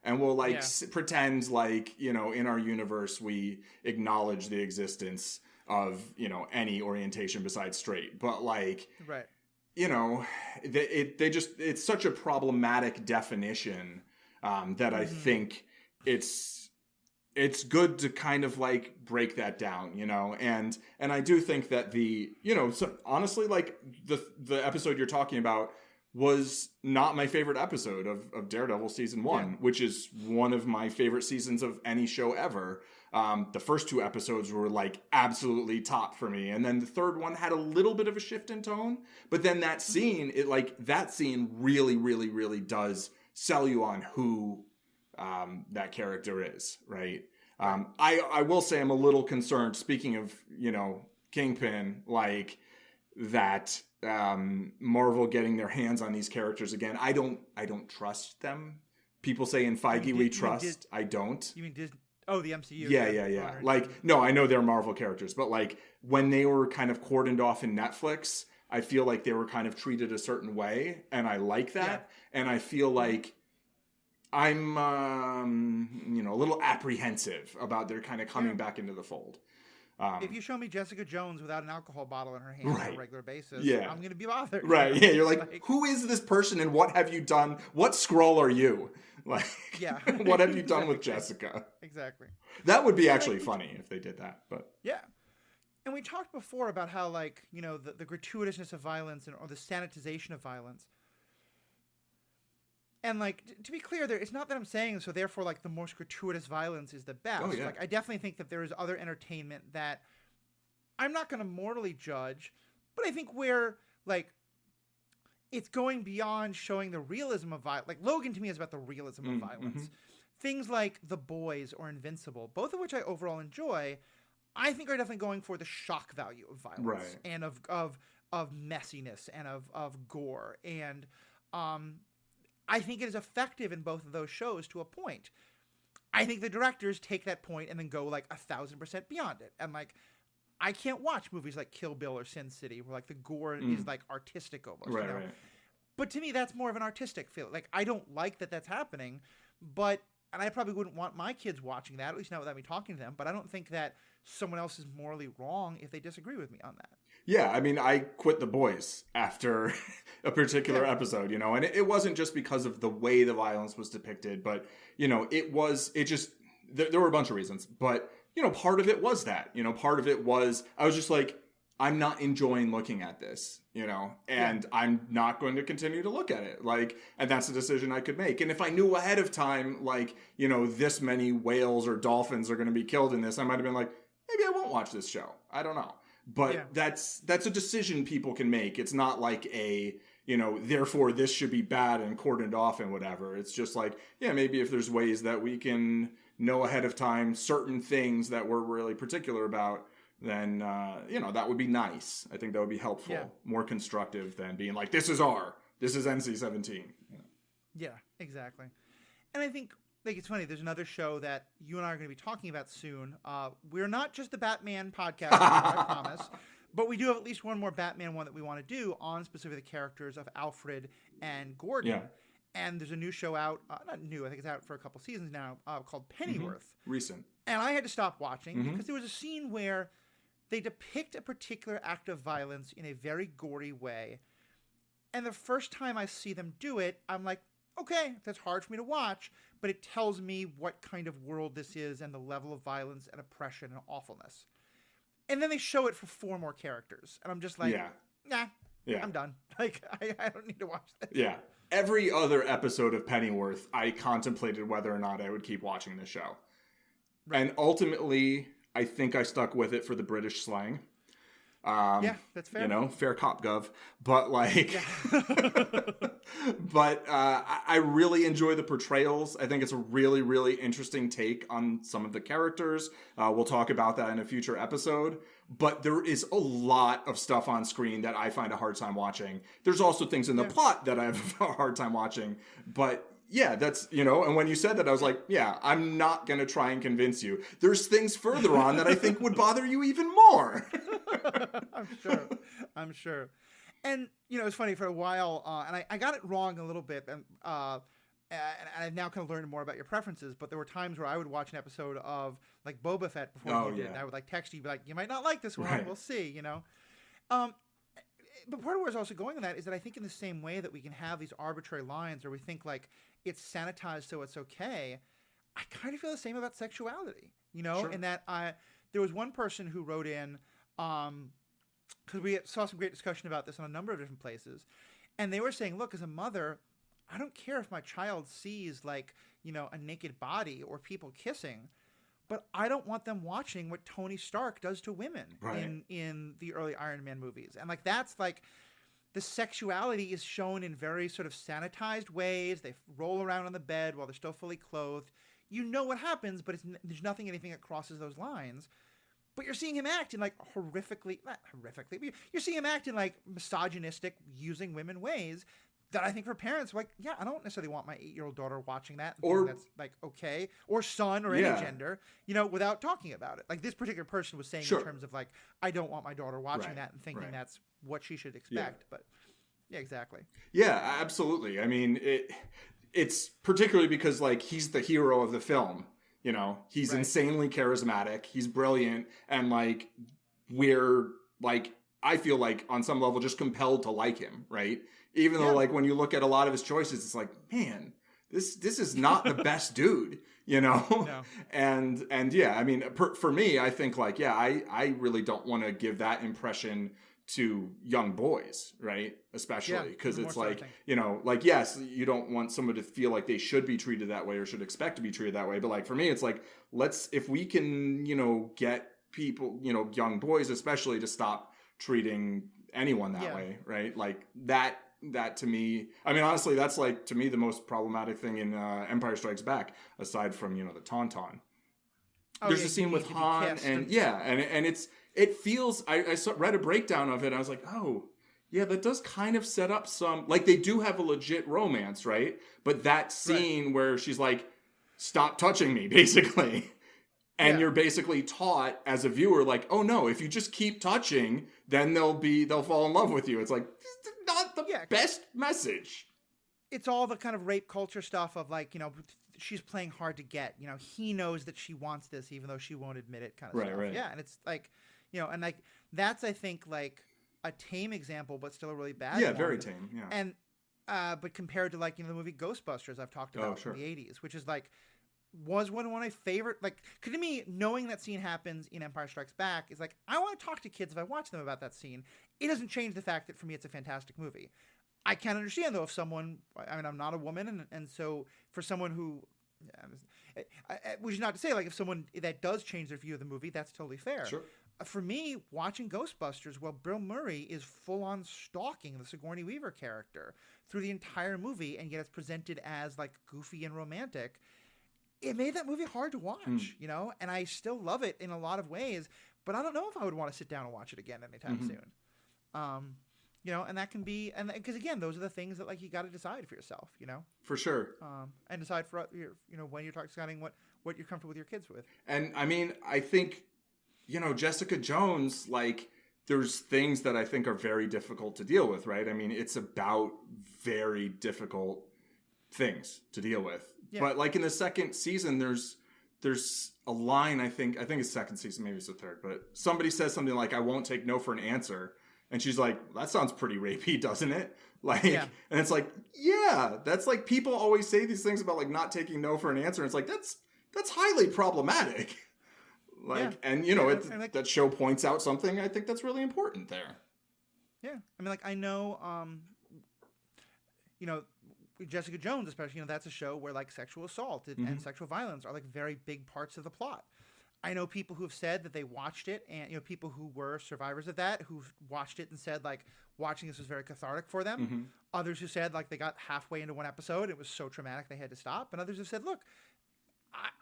and we'll pretend in our universe, we acknowledge the existence of, any orientation besides straight, but right. It's such a problematic definition that I think it's good to kind of break that down, and I do think that so honestly, the episode you're talking about was not my favorite episode of Daredevil season 1, which is one of my favorite seasons of any show ever. The first 2 episodes were absolutely top for me. And then the third one had a little bit of a shift in tone, but then that scene, that scene really, really, really does sell you on who, that character is. Right. I will say I'm a little concerned, speaking of, Kingpin, that, Marvel getting their hands on these characters again. I don't trust them. People say in Feige we trust. I don't. You mean Disney? Oh, the MCU. Yeah. No, I know they're Marvel characters, but when they were kind of cordoned off in Netflix, I feel like they were kind of treated a certain way, and I like that. Yeah. And I feel like I'm, a little apprehensive about their kind of coming back into the fold. If you show me Jessica Jones without an alcohol bottle in her hand on a regular basis, I'm going to be bothered. Right. Yeah. You're who is this person and what have you done? What Skrull are you? What have you done with Jessica? Exactly. That would be actually funny if they did that, but. Yeah. And we talked before about how the gratuitousness of violence or the sanitization of violence. And to be clear, it's not that I'm saying so. Therefore, the most gratuitous violence is the best. Oh, yeah. I definitely think that there is other entertainment that I'm not going to morally judge, but I think where it's going beyond showing the realism of violence. Logan to me is about the realism of violence. Mm-hmm. Things like The Boys or Invincible, both of which I overall enjoy, I think are definitely going for the shock value of violence and of messiness and of gore and I think it is effective in both of those shows to a point. I think the directors take that point and then go 1,000% beyond it. And I can't watch movies like Kill Bill or Sin City where the gore is artistic almost. Right. But to me, that's more of an artistic feel. I don't like that that's happening, and I probably wouldn't want my kids watching that, at least not without me talking to them. But I don't think that someone else is morally wrong if they disagree with me on that. Yeah, I mean, I quit The Boys after a particular episode, and it wasn't just because of the way the violence was depicted, but, there were a bunch of reasons, but, part of it was that, part of it was, I was just I'm not enjoying looking at this, and I'm not going to continue to look at it. And that's a decision I could make. And if I knew ahead of time, this many whales or dolphins are going to be killed in this, I might have been maybe I won't watch this show. I don't know. But that's a decision people can make. It's not a therefore this should be bad and cordoned off and whatever. It's just like, yeah, maybe if there's ways that we can know ahead of time certain things that we're really particular about, then, that would be nice. I think that would be helpful, more constructive than being like, this is NC-17. Yeah, exactly. And I think, like, it's funny, there's another show that you and I are going to be talking about soon. We're not just the Batman podcast, I promise, but we do have at least one more Batman one that we want to do on specifically the characters of Alfred and Gordon. Yeah. And there's a new show out, not new, I think it's out for a couple seasons now, called Pennyworth. Recent. And I had to stop watching because there was a scene where they depict a particular act of violence in a very gory way. And the first time I see them do it, I'm like, okay, that's hard for me to watch, but it tells me what kind of world this is and the level of violence and oppression and awfulness. And then they show it for 4 more characters. And I'm just like, nah, I'm done. Like, I don't need to watch this. Yeah. Every other episode of Pennyworth, I contemplated whether or not I would keep watching the show. Right. And ultimately, I think I stuck with it for the British slang. Yeah, that's fair. Fair cop gov. But I really enjoy the portrayals. I think it's a really, really interesting take on some of the characters. We'll talk about that in a future episode. But there is a lot of stuff on screen that I find a hard time watching. There's also things in the plot that I have a hard time watching. But yeah, that's, and when you said that, I was like, yeah, I'm not going to try and convince you. There's things further on that I think would bother you even more. I'm sure. And, it's funny for a while, and I got it wrong a little bit, and I've now kind of learned more about your preferences, but there were times where I would watch an episode of, like, Boba Fett before you did, and I would, like, text you, be like, you might not like this one, right. We'll see, But part of where I was also going on that is that I think in the same way that we can have these arbitrary lines where we think, like, it's sanitized so it's okay, I kind of feel the same about sexuality, Sure. And that there was one person who wrote in, because we saw some great discussion about this on a number of different places, and they were saying, look, as a mother, I don't care if my child sees, like, a naked body or people kissing, but I don't want them watching what Tony Stark does to women in the early Iron Man movies. And, like, that's, like, the sexuality is shown in very sort of sanitized ways. They roll around on the bed while they're still fully clothed. You know what happens, but there's anything that crosses those lines. But you're seeing him act in, like, not horrifically, but you're seeing him act in, like, misogynistic, using women ways that I think for parents, like, yeah, I don't necessarily want my 8-year-old daughter watching that. Or that's, like, okay. Or son or any gender, without talking about it. Like, this particular person was saying in terms of, like, I don't want my daughter watching that and thinking that's what she should expect. Yeah. But, yeah, exactly. Yeah, absolutely. I mean, it's particularly because, like, he's the hero of the film. He's insanely charismatic. He's brilliant. And, like, we're, like, I feel like on some level just compelled to like him, right? Even though, like, when you look at a lot of his choices, it's like, man, this is not the best dude, No. And yeah, I mean, for me, I think, like, yeah, I really don't want to give that impression to young boys, right? Especially because it's like, like, yes, you don't want someone to feel like they should be treated that way or should expect to be treated that way. But, like, for me, it's like, if we can, get people, young boys especially, to stop treating anyone that way, right? Like, that to me, I mean, honestly, that's, like, to me, the most problematic thing in Empire Strikes Back, aside from, the Tauntaun. There's a scene with Han and it feels, I read a breakdown of it. I was like, oh, yeah, that does kind of set up some, like, they do have a legit romance, right? But that scene where she's like, stop touching me, basically. And you're basically taught as a viewer, like, oh no, if you just keep touching, then they'll fall in love with you. It's like, this is not the best message. It's all the kind of rape culture stuff of, like, she's playing hard to get. He knows that she wants this, even though she won't admit it, kind of stuff. Right. Yeah, and it's like, and, like, that's, I think, like, a tame example, but still a really bad one. Yeah, very tame. Yeah. And but compared to, like, the movie Ghostbusters I've talked about from the 80s, which is, like, was one of my favorite, like, because to me, knowing that scene happens in Empire Strikes Back is like, I want to talk to kids if I watch them about that scene. It doesn't change the fact that for me it's a fantastic movie. I can understand, though, if someone, I mean, I'm not a woman, and so for someone who, which is not to say, like, if someone that does change their view of the movie, that's totally fair. Sure. for me, watching Ghostbusters, well, Bill Murray is full on stalking the Sigourney Weaver character through the entire movie, and yet it's presented as like goofy and romantic. It made that movie hard to watch, you know, and I still love it in a lot of ways, but I don't know if I would want to sit down and watch it again anytime soon. You know, and that can be, and because again, those are the things that like you got to decide for yourself, you know, for sure, and decide for you know when you're deciding what you're comfortable with your kids with. And I mean, I think, you know, Jessica Jones, like, there's things that I think are very difficult to deal with, right? I mean, it's about very difficult things to deal with. Yeah. But like in the second season, there's a line, I think it's second season, maybe it's the third, but somebody says something like, "I won't take no for an answer." And she's like, "That sounds pretty rapey, doesn't it?" Like, and it's like, yeah, that's like, people always say these things about like not taking no for an answer. And it's like, that's highly problematic. Like, and you know, that show points out something I think that's really important there. Yeah. I mean, like, I know, you know, Jessica Jones, especially, you know, that's a show where like sexual assault and sexual violence are like very big parts of the plot. I know people who have said that they watched it, and, you know, people who were survivors of that who've watched it and said like watching this was very cathartic for them. Others who said like they got halfway into one episode, it was so traumatic they had to stop. And others have said, look,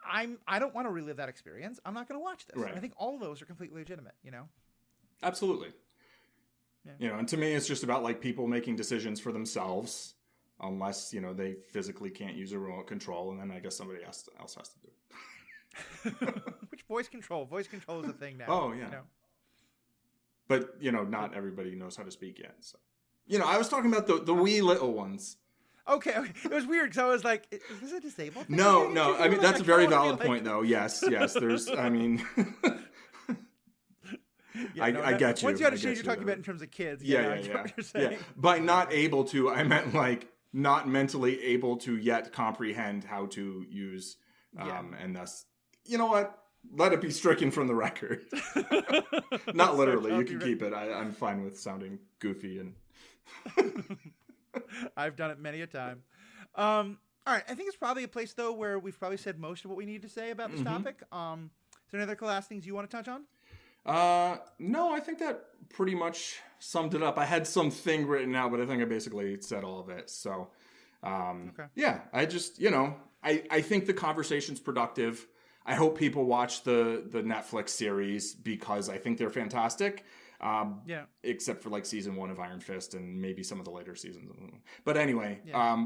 I don't want to relive that experience. I'm not going to watch this. Right. And I think all of those are completely legitimate, you know? Absolutely. Yeah. You know, and to me, it's just about like people making decisions for themselves, unless, you know, they physically can't use a remote control. And then I guess somebody else has to do it. Which voice control? Voice control is a thing now. Oh, yeah. You know? But, you know, not everybody knows how to speak yet. So, you know, I was talking about the wee little ones. Okay. It was weird because I was like, is this a disabled thing? No. I mean, that's a very valid point, though. Yes. There's, I mean... I get you. Once you understand you're talking about in terms of kids. Yeah. What you're saying. By not able to, I meant like not mentally able to yet comprehend how to use, and thus, you know what? Let it be stricken from the record. Not literally. You can keep it. I'm fine with sounding goofy and... I've done it many a time. All right. I think it's probably a place, though, where we've probably said most of what we need to say about this topic. Is there any other last things you want to touch on? No, I think that pretty much summed it up. I had something written out, but I think I basically said all of it. So, yeah, I just, you know, I think the conversation's productive. I hope people watch the Netflix series because I think they're fantastic. Except for like season 1 of Iron Fist and maybe some of the later seasons. But anyway,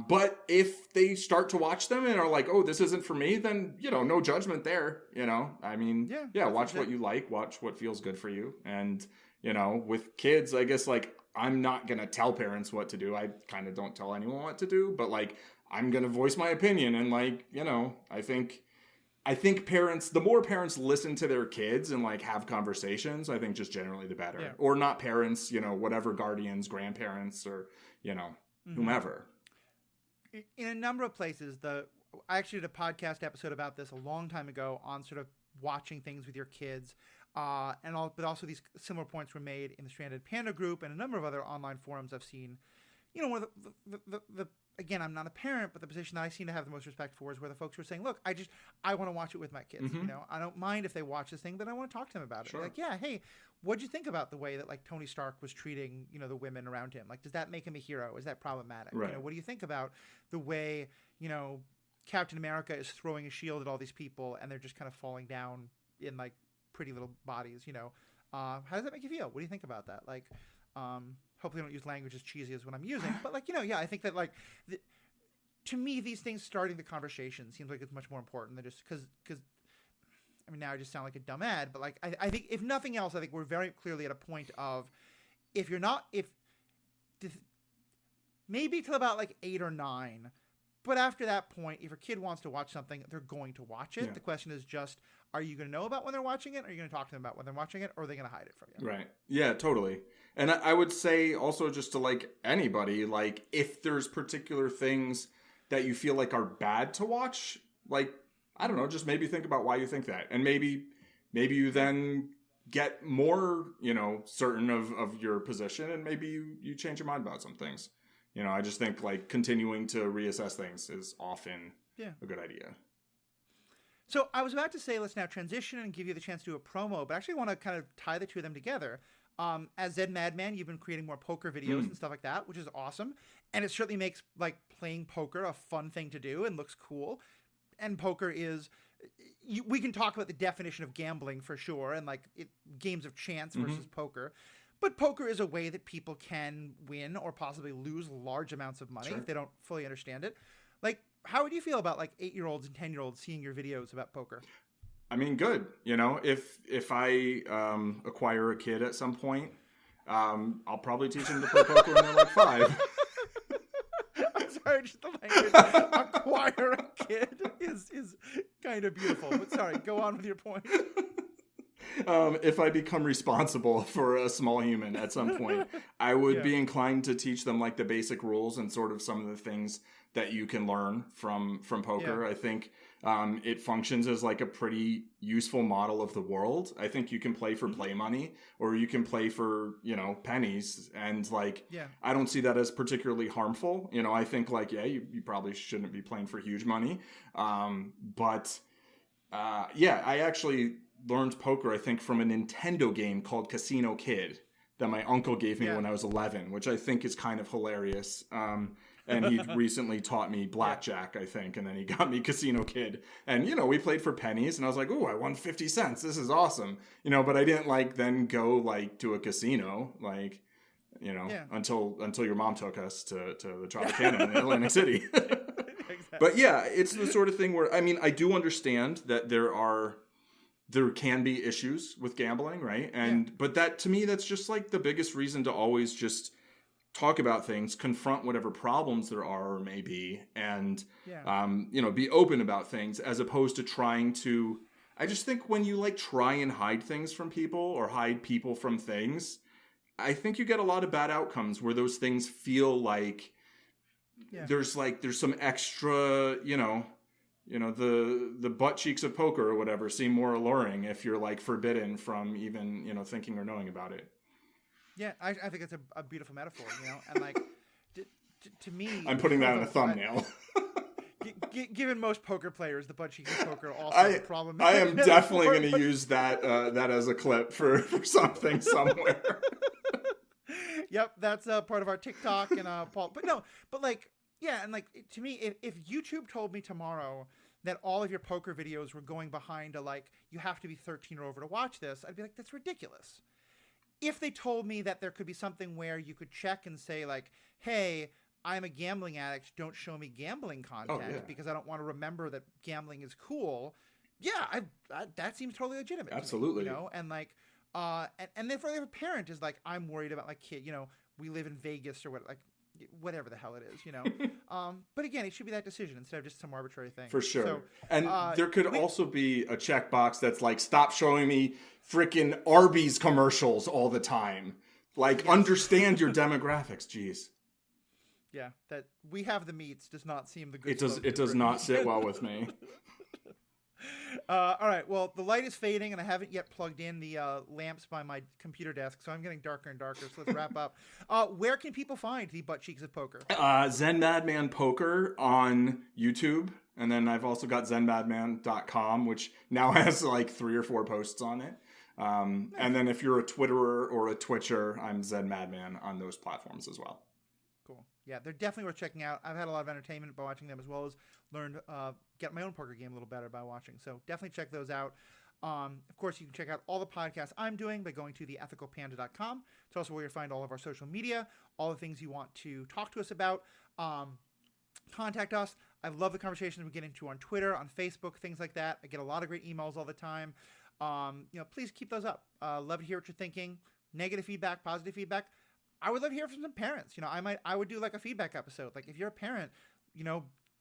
but if they start to watch them and are like, oh, this isn't for me, then, you know, no judgment there, you know, I mean, watch what you like, watch what feels good for you. And, you know, with kids, I guess, like, I'm not going to tell parents what to do. I kind of don't tell anyone what to do, but like, I'm going to voice my opinion. And like, you know, I think parents, the more parents listen to their kids and like have conversations, I think just generally the better. Yeah. Or not parents, you know, whatever, guardians, grandparents, or, you know, whomever. In a number of places, I actually did a podcast episode about this a long time ago on sort of watching things with your kids. But also these similar points were made in the Stranded Panda group and a number of other online forums I've seen. You know, one of the again, I'm not a parent, but the position that I seem to have the most respect for is where the folks who are saying, look, I want to watch it with my kids. You know, I don't mind if they watch this thing, but I want to talk to them about it. Sure. Like, yeah, hey, what'd you think about the way that like Tony Stark was treating, you know, the women around him? Like, does that make him a hero? Is that problematic? Right. You know, what do you think about the way, you know, Captain America is throwing a shield at all these people and they're just kind of falling down in like pretty little bodies, you know? How does that make you feel? What do you think about that? Like, hopefully I don't use language as cheesy as what I'm using, but like, you know, yeah, I think that like, to me, these things starting the conversation seems like it's much more important than just because I mean, now I just sound like a dumb ad, but like, I think if nothing else, I think we're very clearly at a point of maybe till about like 8 or 9, but after that point, if your kid wants to watch something, they're going to watch it. Yeah. The question is just, are you going to know about when they're watching it? Are you going to talk to them about when they're watching it? Or are they going to hide it from you? Right. Yeah, totally. And I would say also just to like anybody, like if there's particular things that you feel like are bad to watch, like, I don't know, just maybe think about why you think that. And maybe you then get more, you know, certain of your position and maybe you change your mind about some things. You know, I just think like continuing to reassess things is often a good idea. So I was about to say, let's now transition and give you the chance to do a promo, but I actually want to kind of tie the two of them together. As Zen Madman, you've been creating more poker videos and stuff like that, which is awesome. And it certainly makes like playing poker a fun thing to do and looks cool. And poker is, we can talk about the definition of gambling for sure, and like games of chance versus poker. But poker is a way that people can win or possibly lose large amounts of money if they don't fully understand it. Like, how would you feel about like 8-year-olds and 10-year-olds seeing your videos about poker? I mean, good. You know, if I acquire a kid at some point, I'll probably teach them to play poker when they're like 5. I'm sorry, just the language. Acquire a kid is kind of beautiful. But sorry, go on with your point. If I become responsible for a small human at some point, I would be inclined to teach them like the basic rules and sort of some of the things that you can learn from poker. I think it functions as like a pretty useful model of the world. I think you can play for play money, or you can play for, pennies. And like, I don't see that as particularly harmful. I think like, you probably shouldn't be playing for huge money. But I actually learned poker, I think, from a Nintendo game called Casino Kid that my uncle gave me when I was 11, which I think is kind of hilarious. And he recently taught me blackjack, I think, and then he got me Casino Kid. And, we played for pennies, and I was like, ooh, I won 50 cents. This is awesome. But I didn't, like, then go, like, to a casino, like, until your mom took us to the Tropicana in Atlantic City. Exactly. But, it's the sort of thing where, I mean, I do understand that there can be issues with gambling, right? But that, to me, that's just, like, the biggest reason to always just talk about things, confront whatever problems there are or may be, and, be open about things, as opposed to trying to, I just think when you like try and hide things from people or hide people from things, I think you get a lot of bad outcomes where those things feel like there's some extra, the butt cheeks of poker or whatever seem more alluring if you're like forbidden from even, thinking or knowing about it. Yeah, I think it's a beautiful metaphor, and like to me, I'm putting that in a thumbnail. Given most poker players, the butt cheeks of poker are also a problem. I am definitely going to use that as a clip for something somewhere. Yep, that's part of our TikTok and Paul. And to me, if YouTube told me tomorrow that all of your poker videos were going behind you have to be 13 or over to watch this, I'd be like, that's ridiculous. If they told me that there could be something where you could check and say like, hey, I'm a gambling addict, don't show me gambling content because I don't want to remember that gambling is cool. Yeah, that seems totally legitimate. Absolutely. To me, and like, and then for a parent is like, I'm worried about my kid, we live in Vegas or what, like, whatever the hell it is, but again, it should be that decision instead of just some arbitrary thing. For sure. So, and there could also be a checkbox that's like, stop showing me freaking Arby's commercials all the time. Like, understand your demographics. Jeez. Yeah, that we have the meats does not seem the good. It does not sit well with me. All right. Well, the light is fading, and I haven't yet plugged in the lamps by my computer desk, so I'm getting darker and darker. So let's wrap up. Where can people find the butt cheeks of poker? Zen Madman Poker on YouTube, and then I've also got ZenMadman.com, which now has like 3 or 4 posts on it. Nice. And then if you're a Twitterer or a Twitcher, I'm Zen Madman on those platforms as well. Cool. Yeah, they're definitely worth checking out. I've had a lot of entertainment by watching them, as well as learned get my own poker game a little better by watching. So definitely check those out. Of course, you can check out all the podcasts I'm doing by going to theethicalpanda.com. It's also where you'll find all of our social media, all the things you want to talk to us about. Contact us. I love the conversations we get into on Twitter, on Facebook, things like that. I get a lot of great emails all the time. Please keep those up. Love to hear what you're thinking. Negative feedback, positive feedback. I would love to hear from some parents. I would do like a feedback episode. Like, if you're a parent,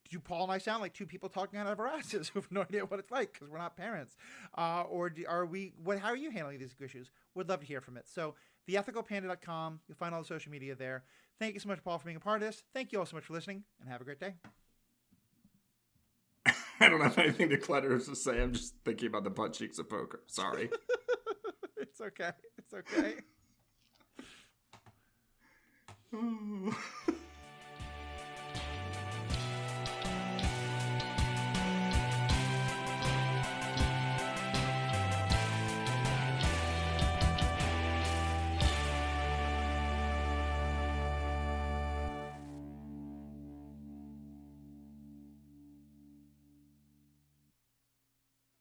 do Paul and I sound like 2 people talking out of our asses who have no idea what it's like because we're not parents? Or are we? How are you handling these issues? Would love to hear from it. So theethicalpanda.com. You'll find all the social media there. Thank you so much, Paul, for being a part of this. Thank you all so much for listening, and have a great day. I don't have anything to clutter to say. I'm just thinking about the butt cheeks of poker. Sorry. It's okay. It's okay.